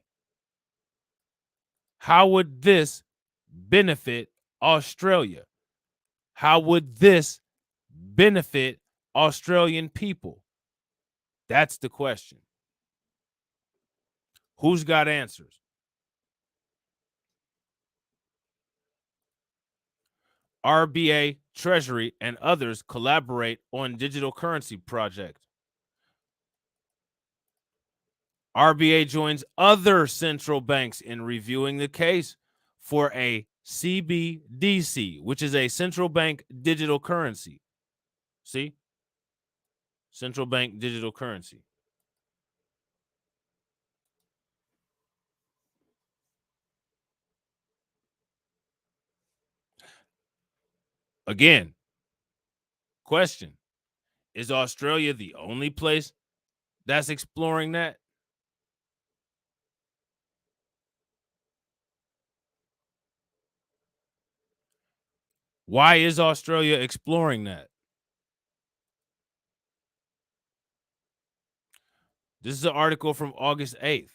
A: How would this benefit Australia? How would this benefit Australian people? That's the question. Who's got answers? RBA, Treasury, and others collaborate on digital currency project. RBA joins other central banks in reviewing the case for a CBDC, which is a central bank digital currency. See? Central bank digital currency. Again, question. Is Australia the only place that's exploring that? Why is Australia exploring that? This is an article from August 8th.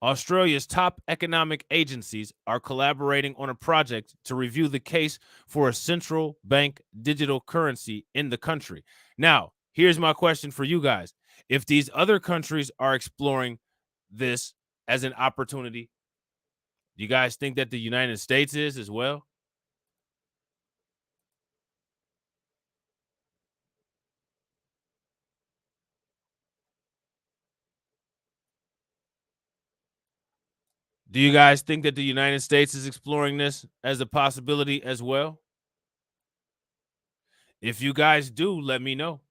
A: Australia's top economic agencies are collaborating on a project to review the case for a central bank digital currency in the country. Now, here's my question for you guys. If these other countries are exploring this as an opportunity, do you guys think that the United States is as well? Do you guys think that the United States is exploring this as a possibility as well? If you guys do, let me know.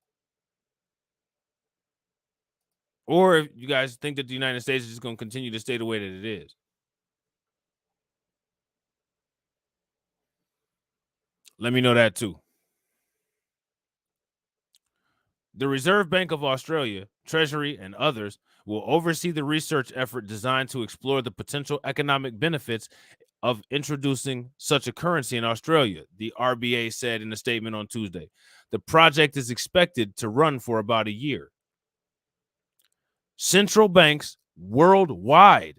A: Or if you guys think that the United States is just going to continue to stay the way that it is. Let me know that too. The Reserve Bank of Australia, Treasury, and others will oversee the research effort designed to explore the potential economic benefits of introducing such a currency in Australia, the RBA said in a statement on Tuesday. The project is expected to run for about a year. Central banks worldwide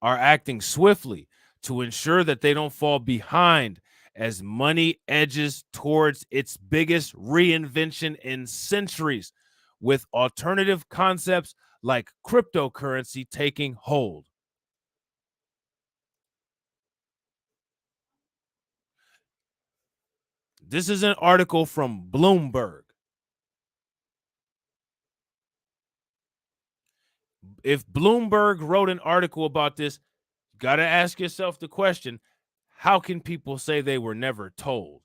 A: are acting swiftly to ensure that they don't fall behind as money edges towards its biggest reinvention in centuries, with alternative concepts like cryptocurrency taking hold. This is an article from Bloomberg. If Bloomberg wrote an article about this, you got to ask yourself the question, how can people say they were never told?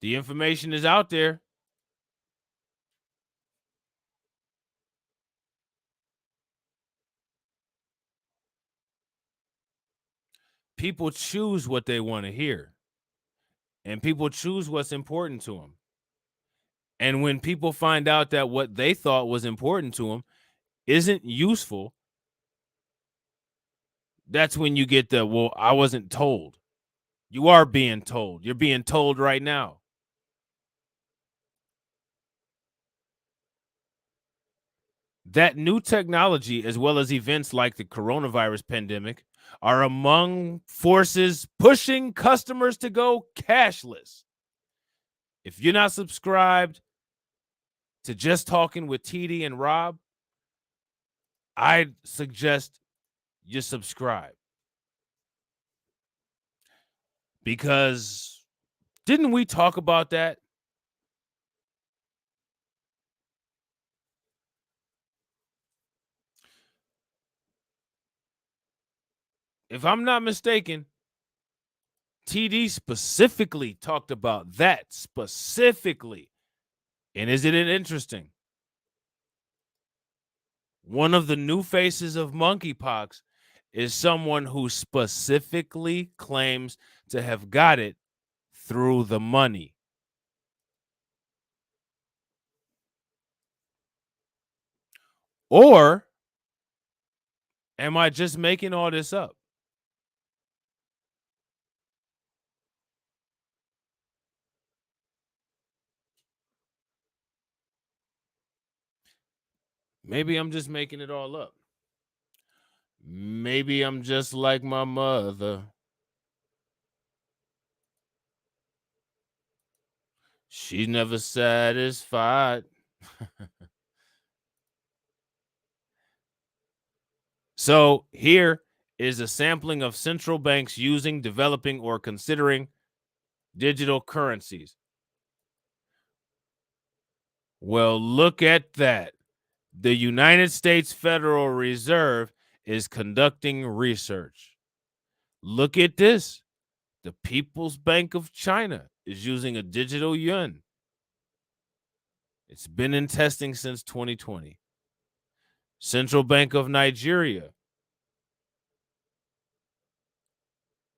A: The information is out there. People choose what they want to hear, and people choose what's important to them. And when people find out that what they thought was important to them isn't useful, that's when you get the, well, I wasn't told. You are being told. You're being told right now. That new technology, as well as events like the coronavirus pandemic, are among forces pushing customers to go cashless. If you're not subscribed to Just Talking with TD and Rob, I'd suggest you subscribe. Because didn't we talk about that? If I'm not mistaken, TD specifically talked about that specifically. And isn't it interesting? One of the new faces of monkeypox is someone who specifically claims to have got it through the money. Or am I just making all this up? Maybe I'm just making it all up. Maybe I'm just like my mother. She's never satisfied. So here is a sampling of central banks using, developing, or considering digital currencies. Well, look at that. The United States Federal Reserve is conducting research. Look at this. The People's Bank of China is using a digital yuan. It's been in testing since 2020. Central Bank of Nigeria,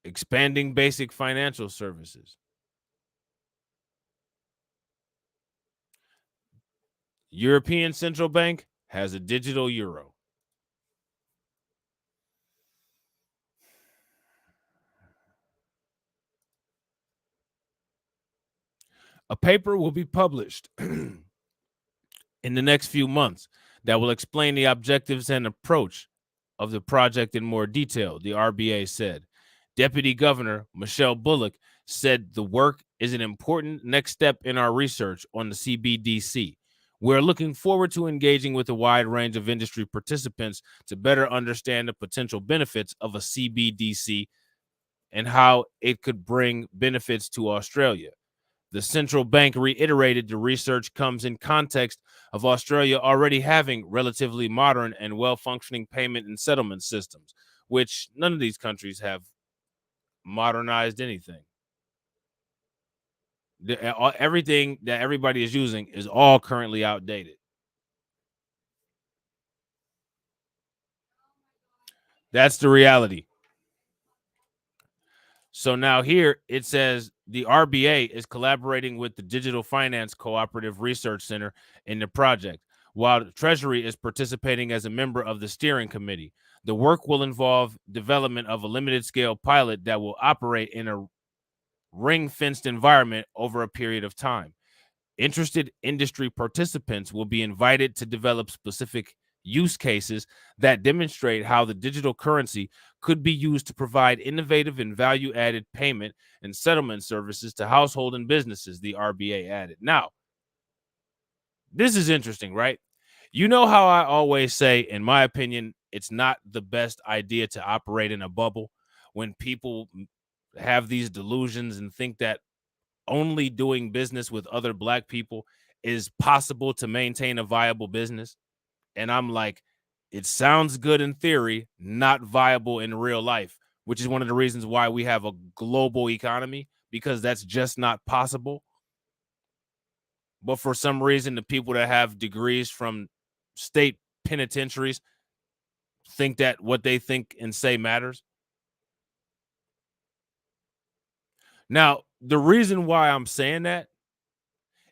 A: expanding basic financial services. European Central Bank has a digital euro. A paper will be published in the next few months that will explain the objectives and approach of the project in more detail, the RBA said. Deputy Governor Michelle Bullock said the work is an important next step in our research on the CBDC. We're looking forward to engaging with a wide range of industry participants to better understand the potential benefits of a CBDC and how it could bring benefits to Australia. The central bank reiterated the research comes in context of Australia already having relatively modern and well-functioning payment and settlement systems, which none of these countries have modernized anything. Everything that everybody is using is all currently outdated. That's the reality. So now here it says the RBA is collaborating with the Digital Finance Cooperative Research Center in the project, while the Treasury is participating as a member of the steering committee. The work will involve development of a limited scale pilot that will operate in a ring-fenced environment over a period of time. Interested industry participants will be invited to develop specific use cases that demonstrate how the digital currency could be used to provide innovative and value-added payment and settlement services to household and businesses, the RBA added. Now, this is interesting, right? You know how I always say, in my opinion, it's not the best idea to operate in a bubble when people have these delusions and think that only doing business with other Black people is possible to maintain a viable business. And I'm like, it sounds good in theory, not viable in real life, which is one of the reasons why we have a global economy, because that's just not possible. But for some reason, the people that have degrees from state penitentiaries think that what they think and say matters. Now, the reason why I'm saying that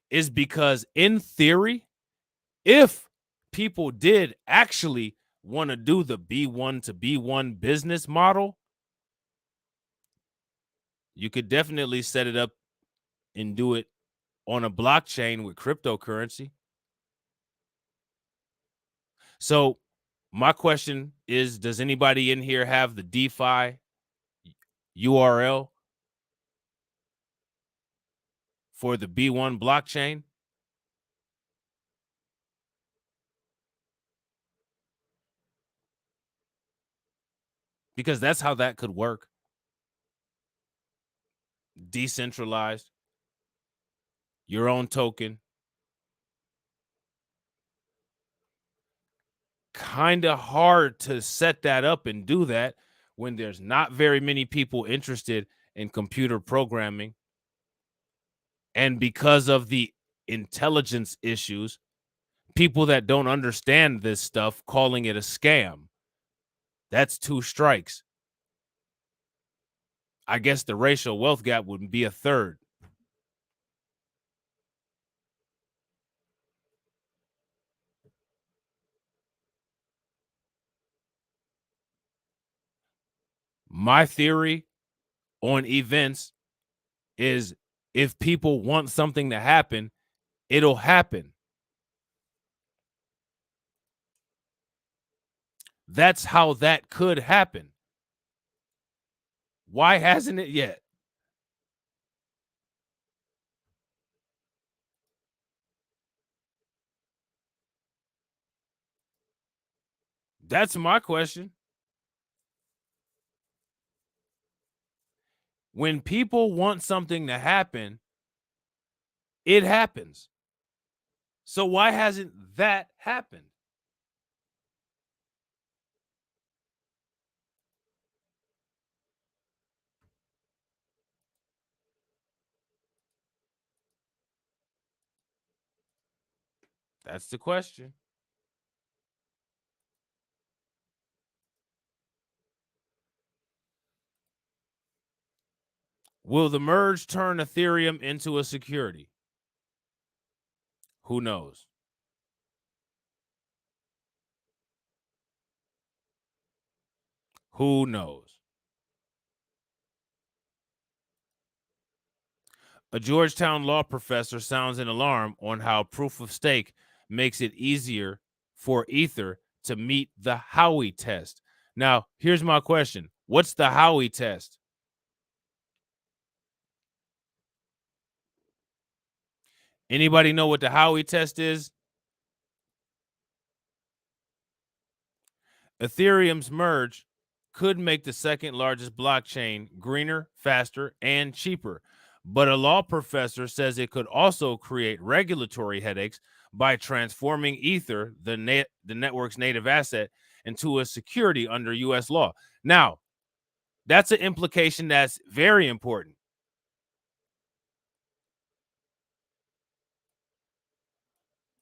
A: is because in theory, if people did actually want to do the B1 to B1 business model, you could definitely set it up and do it on a blockchain with cryptocurrency. So my question is, does anybody in here have the DeFi URL for the B1 blockchain? Because that's how that could work. Decentralized, your own token. Kind of hard to set that up and do that when there's not very many people interested in computer programming. And because of the intelligence issues, people that don't understand this stuff calling it a scam. That's 2 strikes. I guess the racial wealth gap would be a third. My theory on events is if people want something to happen, it'll happen. That's how that could happen. Why hasn't it yet? That's my question. When people want something to happen, it happens. So why hasn't that happened? That's the question. Will the merge turn Ethereum into a security? Who knows? Who knows? A Georgetown law professor sounds an alarm on how proof of stake makes it easier for Ether to meet the Howey test. Now, here's my question. What's the Howey test? Anybody know what the Howey test is? Ethereum's merge could make the second largest blockchain greener, faster, and cheaper. But a law professor says it could also create regulatory headaches by transforming Ether, the network's native asset, into a security under U.S. law. Now, that's an implication that's very important.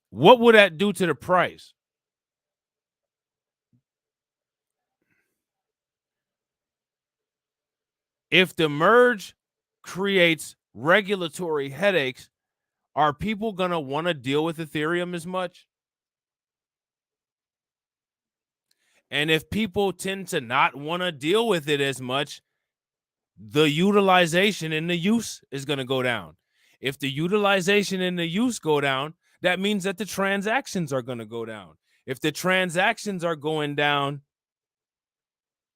A: What would that do to the price? If the merge creates regulatory headaches, are people going to want to deal with Ethereum as much? And if people tend to not want to deal with it as much, the utilization and the use is going to go down. If the utilization and the use go down, that means that the transactions are going to go down. If the transactions are going down,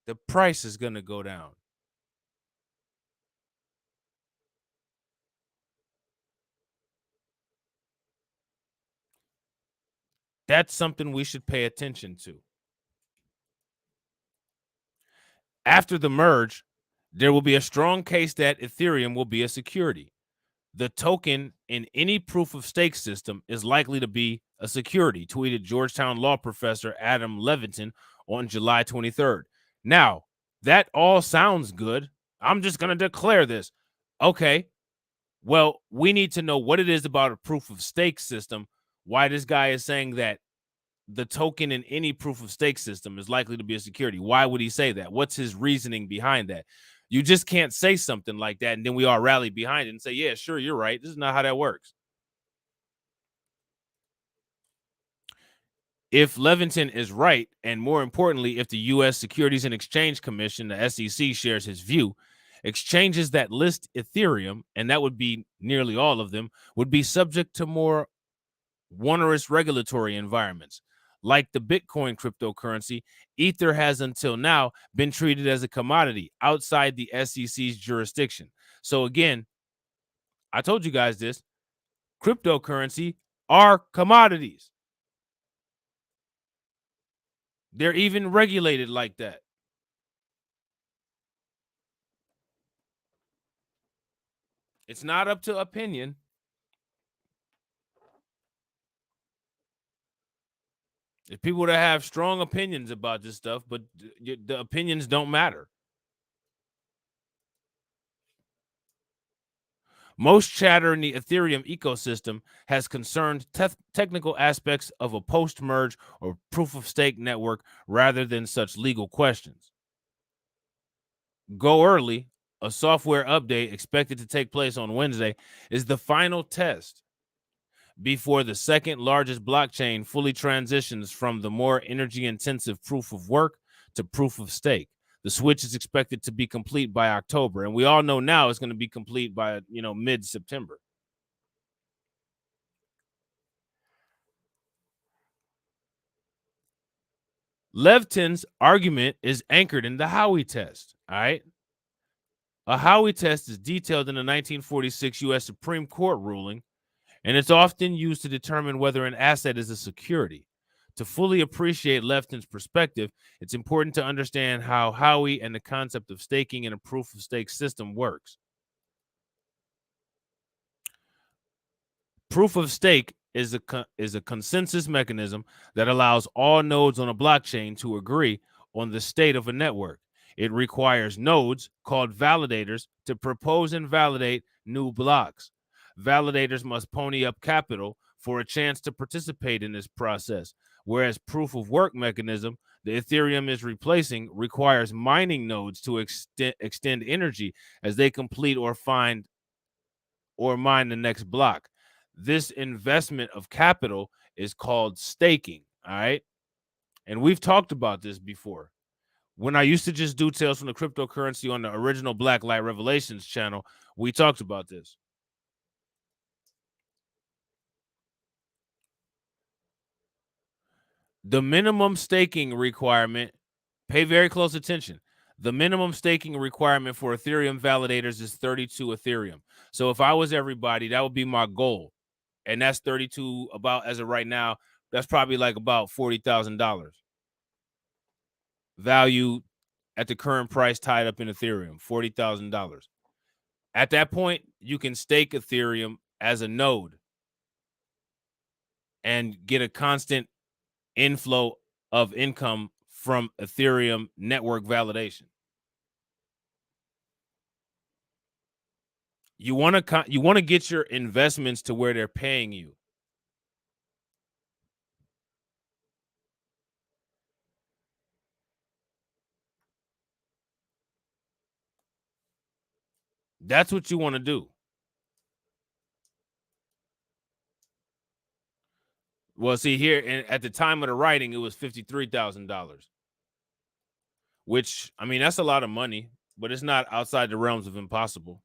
A: the price is going to go down. That's something we should pay attention to. After the merge, there will be a strong case that Ethereum will be a security. The token in any proof of stake system is likely to be a security, tweeted Georgetown law professor Adam Levitin on July 23rd. Now, that all sounds good. I'm just going to declare this. Okay, well, we need to know what it is about a proof of stake system, why this guy is saying that the token in any proof of stake system is likely to be a security. Why would he say that? What's his reasoning behind that? You just can't say something like that and then we all rally behind it and say, yeah, sure, you're right. This is not how that works. If Levitin is right, and more importantly, if the U.S. Securities and Exchange Commission, the SEC, shares his view, exchanges that list Ethereum, and that would be nearly all of them, would be subject to more onerous regulatory environments. Like the Bitcoin cryptocurrency, Ether has until now been treated as a commodity outside the SEC's jurisdiction. So again, I told you guys this, cryptocurrency are commodities. They're even regulated like that. It's not up to opinion. There's people that have strong opinions about this stuff, but the opinions don't matter. Most chatter in the Ethereum ecosystem has concerned technical aspects of a post-merge or proof-of-stake network rather than such legal questions. Go Early, a software update expected to take place on Wednesday, is the final test before the second largest blockchain fully transitions from the more energy-intensive proof of work to proof of stake. The switch is expected to be complete by October, and we all know now it's going to be complete by mid-September. Levitin's argument is anchored in the Howey test. All right. A Howey test is detailed in the 1946 U.S. Supreme Court ruling, and it's often used to determine whether an asset is a security. To fully appreciate Levitin's perspective, it's important to understand how Howey and the concept of staking in a proof of stake system works. Proof of stake is a consensus mechanism that allows all nodes on a blockchain to agree on the state of a network. It requires nodes, called validators, to propose and validate new blocks. Validators must pony up capital for a chance to participate in this process, whereas proof of work mechanism the Ethereum is replacing requires mining nodes to extend energy as they complete or find or mine the next block. This investment of capital is called staking. All right. And we've talked about this before. When I used to just do Tales from the Cryptocurrency on the original Blacklight Revelations channel, we talked about this. The minimum staking requirement, pay very close attention. The minimum staking requirement for Ethereum validators is 32 Ethereum. So if I was everybody, that would be my goal. And that's 32 about as of right now. That's probably like about $40,000 value at the current price tied up in Ethereum, $40,000. At that point, you can stake Ethereum as a node and get a constant inflow of income from Ethereum network validation. You want to get your investments to where they're paying you. That's what you want to do. Well, see here, at the time of the writing, it was $53,000, which, I mean, that's a lot of money. but it's not outside the realms of impossible.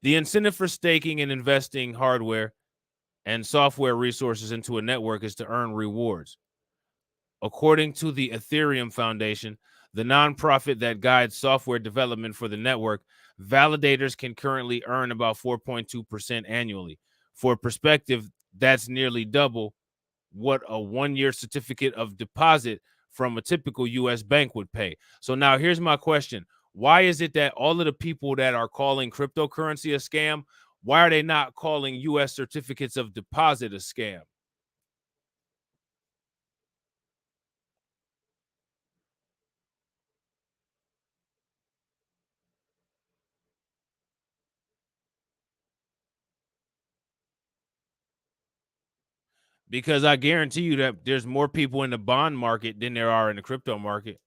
A: The incentive for staking and investing hardware and software resources into a network is to earn rewards. According to the Ethereum Foundation, the nonprofit that guides software development for the network, validators can currently earn about 4.2% annually. For perspective, that's nearly double what a one-year certificate of deposit from a typical U.S. bank would pay. So now here's my question. Why is it that all of the people that are calling cryptocurrency a scam, why are they not calling U.S. certificates of deposit a scam? Because I guarantee you that there's more people in the bond market than there are in the crypto market.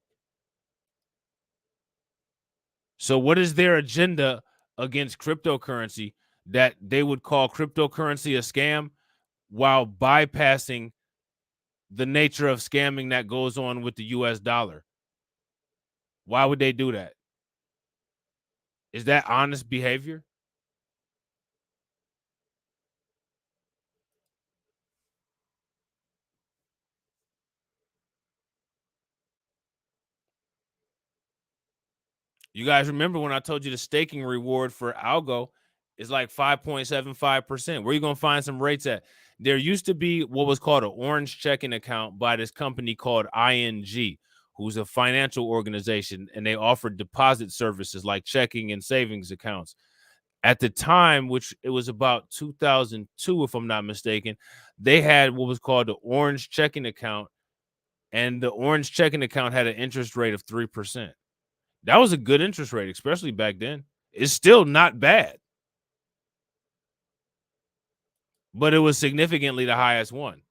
A: So what is their agenda against cryptocurrency that they would call cryptocurrency a scam while bypassing the nature of scamming that goes on with the US dollar? Why would they do that? Is that honest behavior? You guys remember when I told you the staking reward for Algo is like 5.75%? Where are you going to find some rates at? There used to be what was called an orange checking account by this company called ING, who's a financial organization, and they offered deposit services like checking and savings accounts. At the time, which it was about 2002, if I'm not mistaken, they had what was called the orange checking account, and the orange checking account had an interest rate of 3%. That was a good interest rate, especially back then. It's still not bad, but it was significantly the highest one.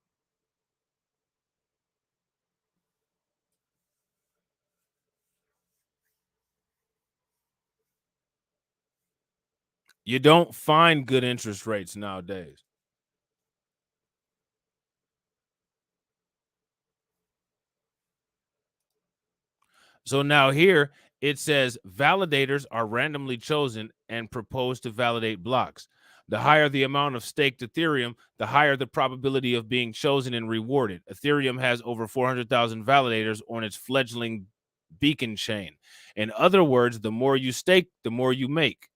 A: You don't find good interest rates nowadays. So now here it says validators are randomly chosen and proposed to validate blocks. The higher the amount of staked Ethereum, the higher the probability of being chosen and rewarded. Ethereum has over 400,000 validators on its fledgling beacon chain. In other words, the more you stake, the more you make.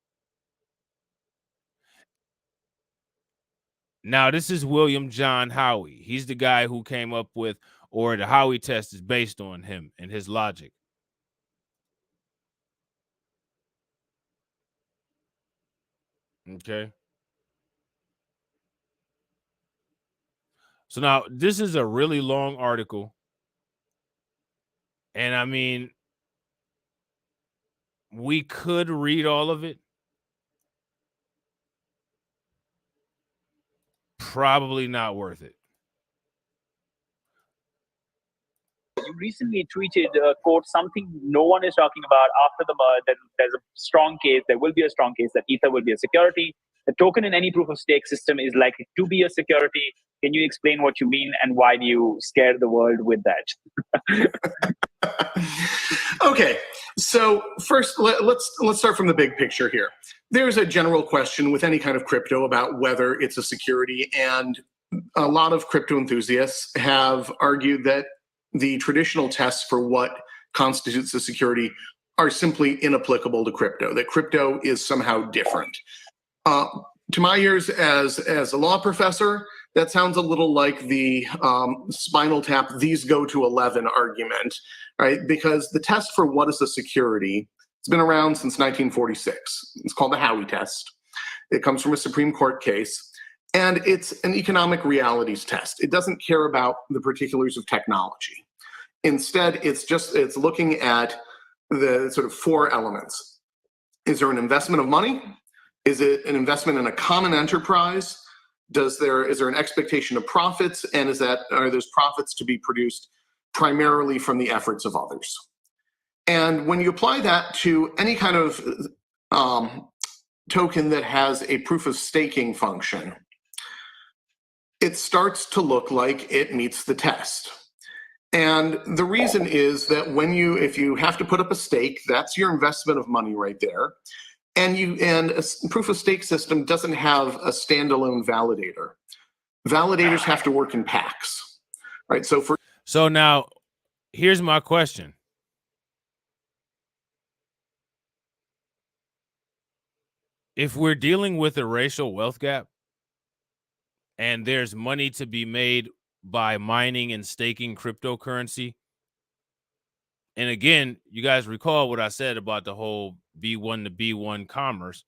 A: Now, this is William John Howey. He's the guy who came up with, or the Howey test is based on him and his logic. Okay. So now this is a really long article. And I mean, we could read all of it. Probably not worth it.
E: You recently tweeted, quote, something no one is talking about after the merge, that there's a strong case, there will be a strong case that Ether will be a security. The token in any proof of stake system is likely to be a security. Can you explain what you mean and why do you scare the world with that?
F: Okay, so first let's start from the big picture here. There's a general question with any kind of crypto about whether it's a security, and a lot of crypto enthusiasts have argued that the traditional tests for what constitutes a security are simply inapplicable to crypto, that crypto is somehow different. To my ears as a law professor, that sounds a little like the Spinal Tap, these go to 11 argument, right? Because the test for what is a security, it's been around since 1946. It's called the Howey test. It comes from a Supreme Court case, and it's an economic realities test. It doesn't care about the particulars of technology. Instead, it's looking at the sort of four elements. Is there an investment of money? Is it an investment in a common enterprise? Is there an expectation of profits? And are those profits to be produced primarily from the efforts of others? And when you apply that to any kind of token that has a proof of staking function, it starts to look like it meets the test. And the reason is that if you have to put up a stake, that's your investment of money right there. And a proof of stake system doesn't have a standalone validator. Validators have to work in packs, right?
A: So now, here's my question. If we're dealing with a racial wealth gap and there's money to be made by mining and staking cryptocurrency, and again, you guys recall what I said about the whole B1 to B1 commerce.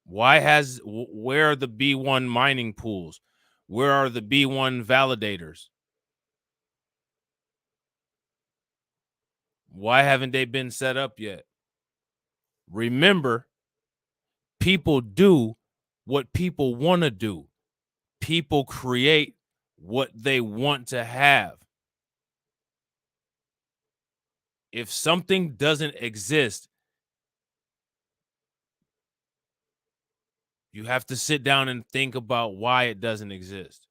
A: Where are the B1 mining pools? Where are the B1 validators? Why haven't they been set up yet? Remember, people do what people want to do. People create what they want to have. If something doesn't exist, you have to sit down and think about why it doesn't exist.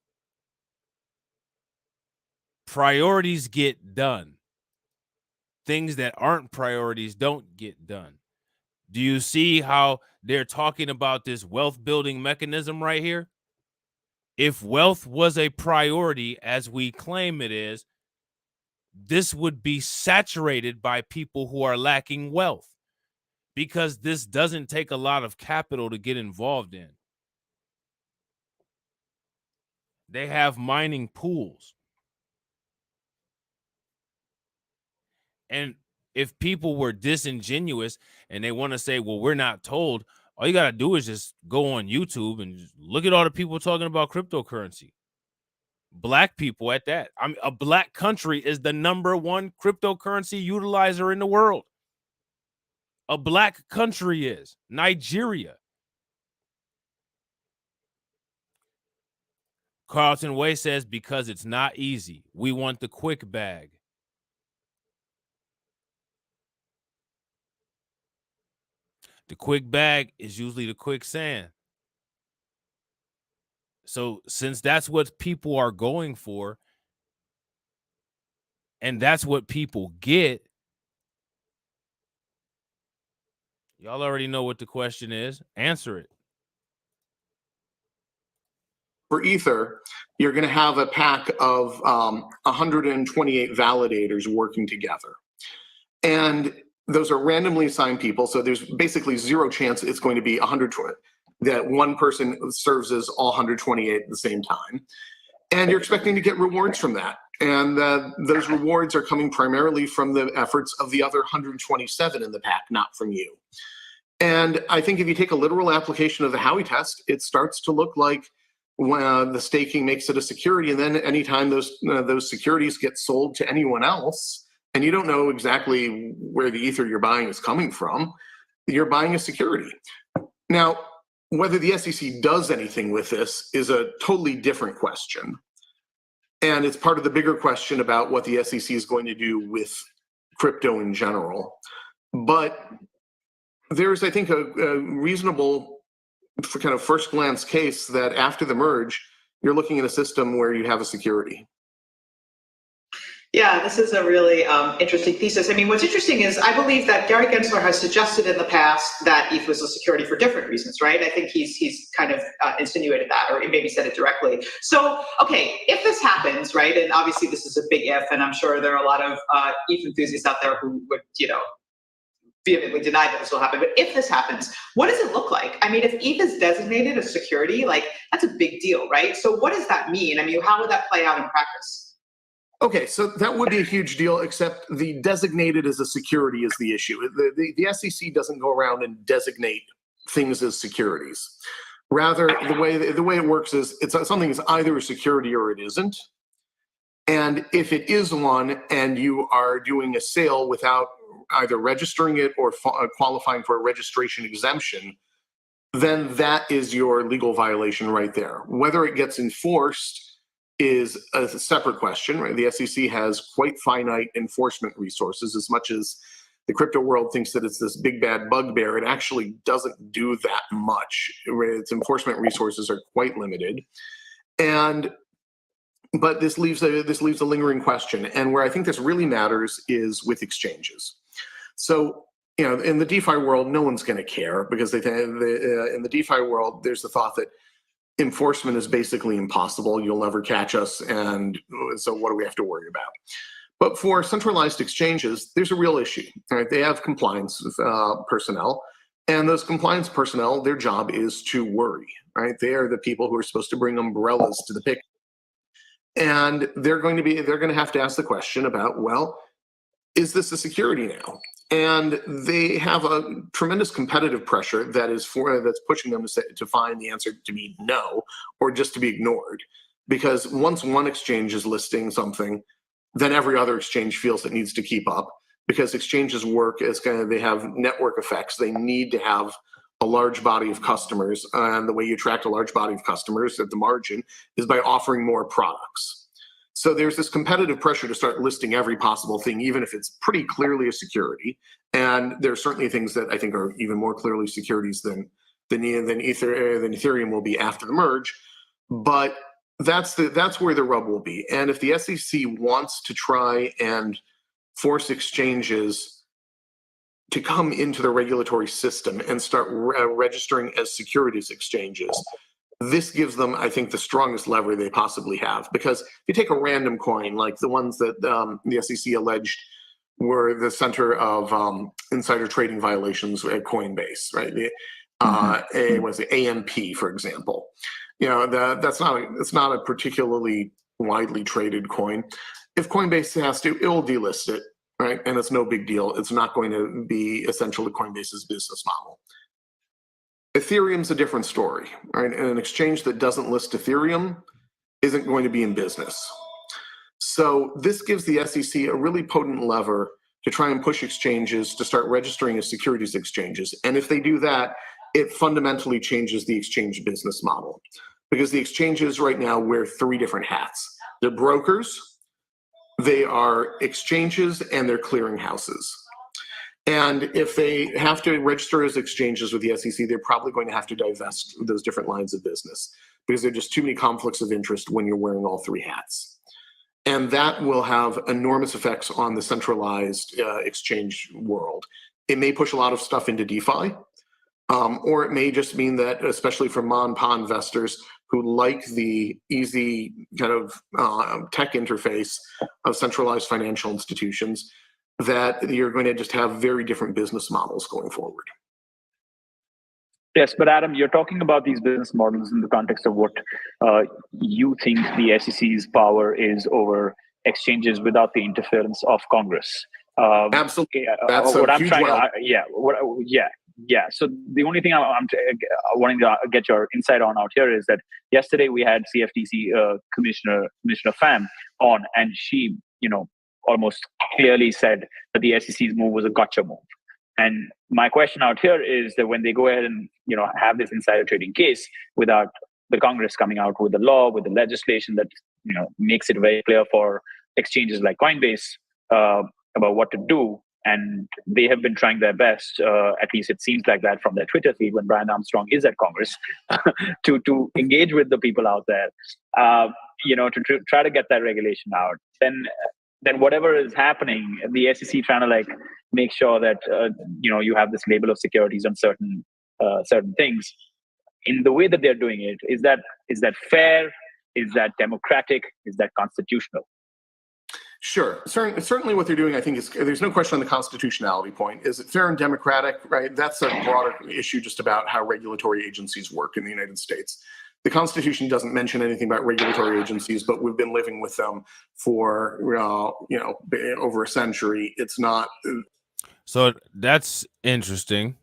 A: Priorities get done. Things that aren't priorities don't get done. Do you see how they're talking about this wealth building mechanism right here? If wealth was a priority, as we claim it is, this would be saturated by people who are lacking wealth, because this doesn't take a lot of capital to get involved in. They have mining pools. And if people were disingenuous and they want to say, well, we're not told, all you got to do is just go on YouTube and just look at all the people talking about cryptocurrency. Black people at that. I mean, a black country is the #1 cryptocurrency utilizer in the world. A black country is Nigeria. Carlton Way says, because it's not easy. We want the quick bag. The quick bag is usually the quicksand. So since that's what people are going for, and that's what people get, y'all already know what the question is. Answer it.
F: For Ether, you're going to have a pack of 128 validators working together. And those are randomly assigned people. So there's basically zero chance it's going to be 120, that one person serves as all 128 at the same time. And you're expecting to get rewards from that. And those rewards are coming primarily from the efforts of the other 127 in the pack, not from you. And I think if you take a literal application of the Howey test, it starts to look like when the staking makes it a security, and then anytime those securities get sold to anyone else, and you don't know exactly where the Ether you're buying is coming from, you're buying a security. Now, whether the SEC does anything with this is a totally different question. And it's part of the bigger question about what the SEC is going to do with crypto in general. But there's, I think, a reasonable kind of first glance case that after the merge, you're looking at a system where you have a security.
G: Yeah, this is a really interesting thesis. I mean, what's interesting is I believe that Gary Gensler has suggested in the past that ETH was a security for different reasons, right? I think he's kind of insinuated that, or maybe said it directly. So, okay, if this happens, right, and obviously this is a big if, and I'm sure there are a lot of ETH enthusiasts out there who would, vehemently deny that this will happen. But if this happens, what does it look like? I mean, if ETH is designated as security, like that's a big deal, right? So what does that mean? I mean, how would that play out in practice?
F: Okay, so that would be a huge deal, except the designated as a security is the issue. The SEC doesn't go around and designate things as securities. Rather, the way it works is something is either a security or it isn't. And if it is one and you are doing a sale without either registering it or qualifying for a registration exemption, then that is your legal violation right there. Whether it gets enforced is a separate question, right? The SEC has quite finite enforcement resources. As much as the crypto world thinks that it's this big bad bugbear, it actually doesn't do that much. Its enforcement resources are quite limited. And but this leaves a lingering question. And where I think this really matters is with exchanges. So, in the DeFi world, no one's going to care because in the DeFi world, there's the thought that enforcement is basically impossible. You'll never catch us. And so what do we have to worry about? But for centralized exchanges, there's a real issue. Right? They have compliance personnel, and those compliance personnel, their job is to worry. Right? They are the people who are supposed to bring umbrellas to the picture, and they're going to have to ask the question about, well, is this a security now? And they have a tremendous competitive pressure that's pushing them to find the answer to be no, or just to be ignored. Because once one exchange is listing something, then every other exchange feels it needs to keep up, because exchanges work as they have network effects. They need to have a large body of customers, and the way you attract a large body of customers at the margin is by offering more products. So there's this competitive pressure to start listing every possible thing, even if it's pretty clearly a security. And there are certainly things that I think are even more clearly securities than Ethereum will be after the merge. But that's where the rub will be. And if the SEC wants to try and force exchanges to come into the regulatory system and start registering as securities exchanges, this gives them, I think, the strongest lever they possibly have. Because if you take a random coin, like the ones that the SEC alleged were the center of insider trading violations at Coinbase, right? AMP, for example. That's not a particularly widely traded coin. If Coinbase has to, it will delist it, right? And it's no big deal. It's not going to be essential to Coinbase's business model. Ethereum's a different story, right? And an exchange that doesn't list Ethereum isn't going to be in business. So this gives the SEC a really potent lever to try and push exchanges to start registering as securities exchanges. And if they do that, it fundamentally changes the exchange business model, because the exchanges right now wear three different hats. They're brokers, they are exchanges, and they're clearing houses. And if they have to register as exchanges with the SEC, they're probably going to have to divest those different lines of business, because there are just too many conflicts of interest when you're wearing all three hats. And that will have enormous effects on the centralized exchange world. It may push a lot of stuff into DeFi, or it may just mean that, especially for ma investors who like the easy kind of tech interface of centralized financial institutions, that you're going to just have very different business models going forward.
E: Yes, but Adam, you're talking about these business models in the context of what you think the SEC's power is over exchanges without the interference of Congress.
F: Absolutely.
E: That's what I'm trying to, yeah. So the only thing I'm wanting to get your insight on out here is that yesterday we had CFTC Commissioner Pham on, and she, almost clearly said that the SEC's move was a gotcha move. And my question out here is that when they go ahead and have this insider trading case without the Congress coming out with the law, with the legislation that makes it very clear for exchanges like Coinbase about what to do, and they have been trying their best, at least it seems like that from their Twitter feed when Brian Armstrong is at Congress, to engage with the people out there, to try to get that regulation out. Then whatever is happening, the SEC trying to make sure that you have this label of securities on certain things. In the way that they're doing it, is that fair? Is that democratic? Is that constitutional?
F: Sure. Certainly what they're doing, I think, is, there's no question on the constitutionality point. Is it fair and democratic, right? That's a broader issue just about how regulatory agencies work in the United States. The Constitution doesn't mention anything about regulatory agencies, but we've been living with them for, over a century. It's not.
A: So that's interesting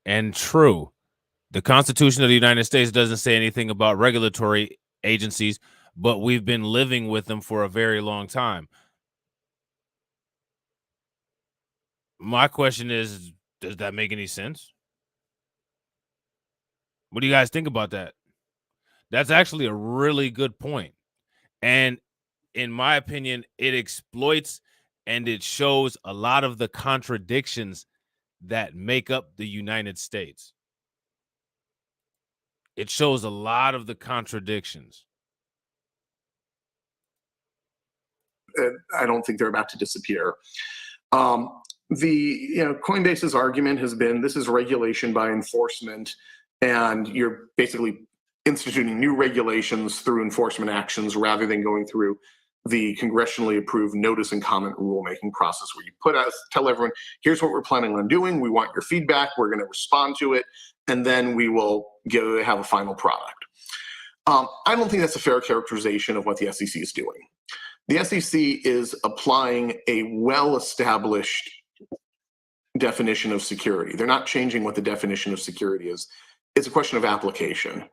A: and true. The Constitution of the United States doesn't say anything about regulatory agencies, but we've been living with them for a very long time. My question is, does that make any sense? What do you guys think about that? That's actually a really good point. And in my opinion, it exploits and it shows a lot of the contradictions that make up the United States. It shows a lot of the contradictions.
F: I don't think they're about to disappear. Coinbase's argument has been this is regulation by enforcement, and you're basically instituting new regulations through enforcement actions rather than going through the congressionally approved notice and comment rulemaking process where you tell everyone, here's what we're planning on doing. We want your feedback. We're going to respond to it, and then we will have a final product. I don't think that's a fair characterization of what the SEC is doing. The SEC is applying a well-established definition of security. They're not changing what the definition of security is. It's a question of application.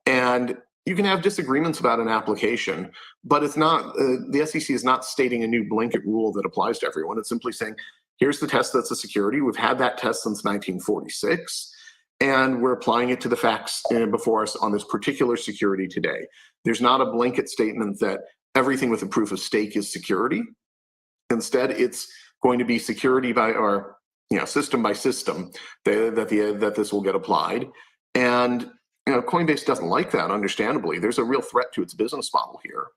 F: And you can have disagreements about an application, but it's not, the SEC is not stating a new blanket rule that applies to everyone. It's simply saying, here's the test that's a security. We've had that test since 1946, and we're applying it to the facts before us on this particular security today. There's not a blanket statement that everything with a proof of stake is security. Instead, it's going to be security system by system that this will get applied. And Coinbase doesn't like that, understandably. There's a real threat to its business model here.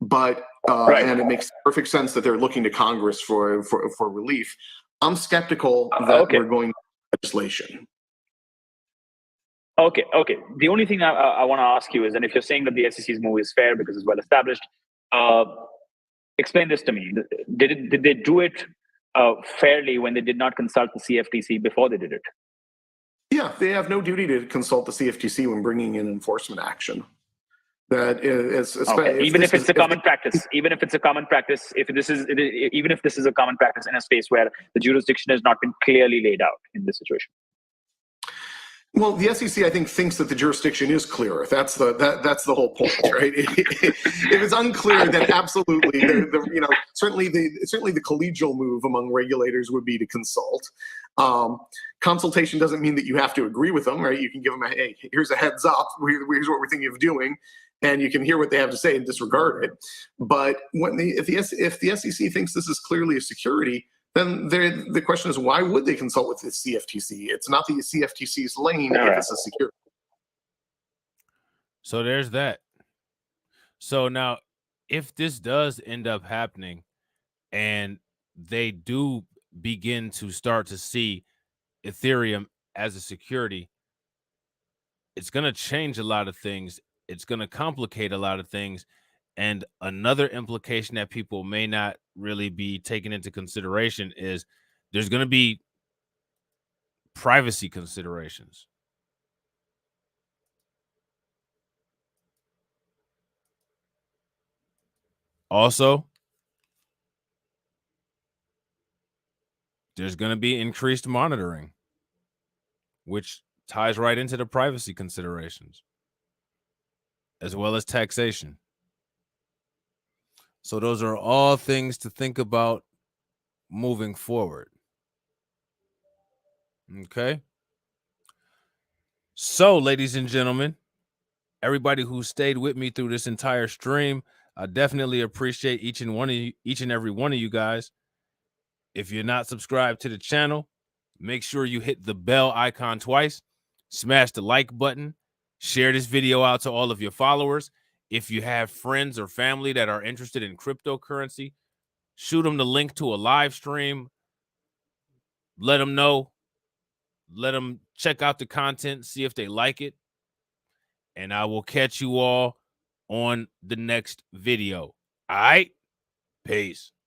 F: But and it makes perfect sense that they're looking to Congress for relief. I'm skeptical that we're going to legislation.
E: Okay. The only thing I want to ask you is, and if you're saying that the SEC's move is fair because it's well established, explain this to me. Did they do it fairly when they did not consult the CFTC before they did it?
F: Yeah, they have no duty to consult the CFTC when bringing in enforcement action. That is,
E: even if it's a common practice, even if this is a common practice in a space where the jurisdiction has not been clearly laid out in this situation.
F: Well, the SEC, I think, thinks that the jurisdiction is clearer. That's the whole point, right? It is unclear that absolutely, certainly the collegial move among regulators would be to consult. Consultation doesn't mean that you have to agree with them, right? You can give them hey, here's a heads up. Here's what we're thinking of doing, and you can hear what they have to say and disregard it. But if the SEC thinks this is clearly a security, then the question is, why would they consult with the CFTC? It's not the CFTC's lane if it's a security.
A: So there's that. So now, if this does end up happening and they do begin to start to see Ethereum as a security, it's going to change a lot of things. It's going to complicate a lot of things. And another implication that people may not really be taking into consideration is there's going to be privacy considerations. Also, there's going to be increased monitoring, which ties right into the privacy considerations, as well as taxation. So those are all things to think about moving forward. Okay. So, ladies and gentlemen, everybody who stayed with me through this entire stream, I definitely appreciate each and every one of you guys. If you're not subscribed to the channel, make sure you hit the bell icon twice, smash the like button, share this video out to all of your followers. If you have friends or family that are interested in cryptocurrency, shoot them the link to a live stream. Let them know. Let them check out the content, see if they like it. And I will catch you all on the next video. All right? Peace.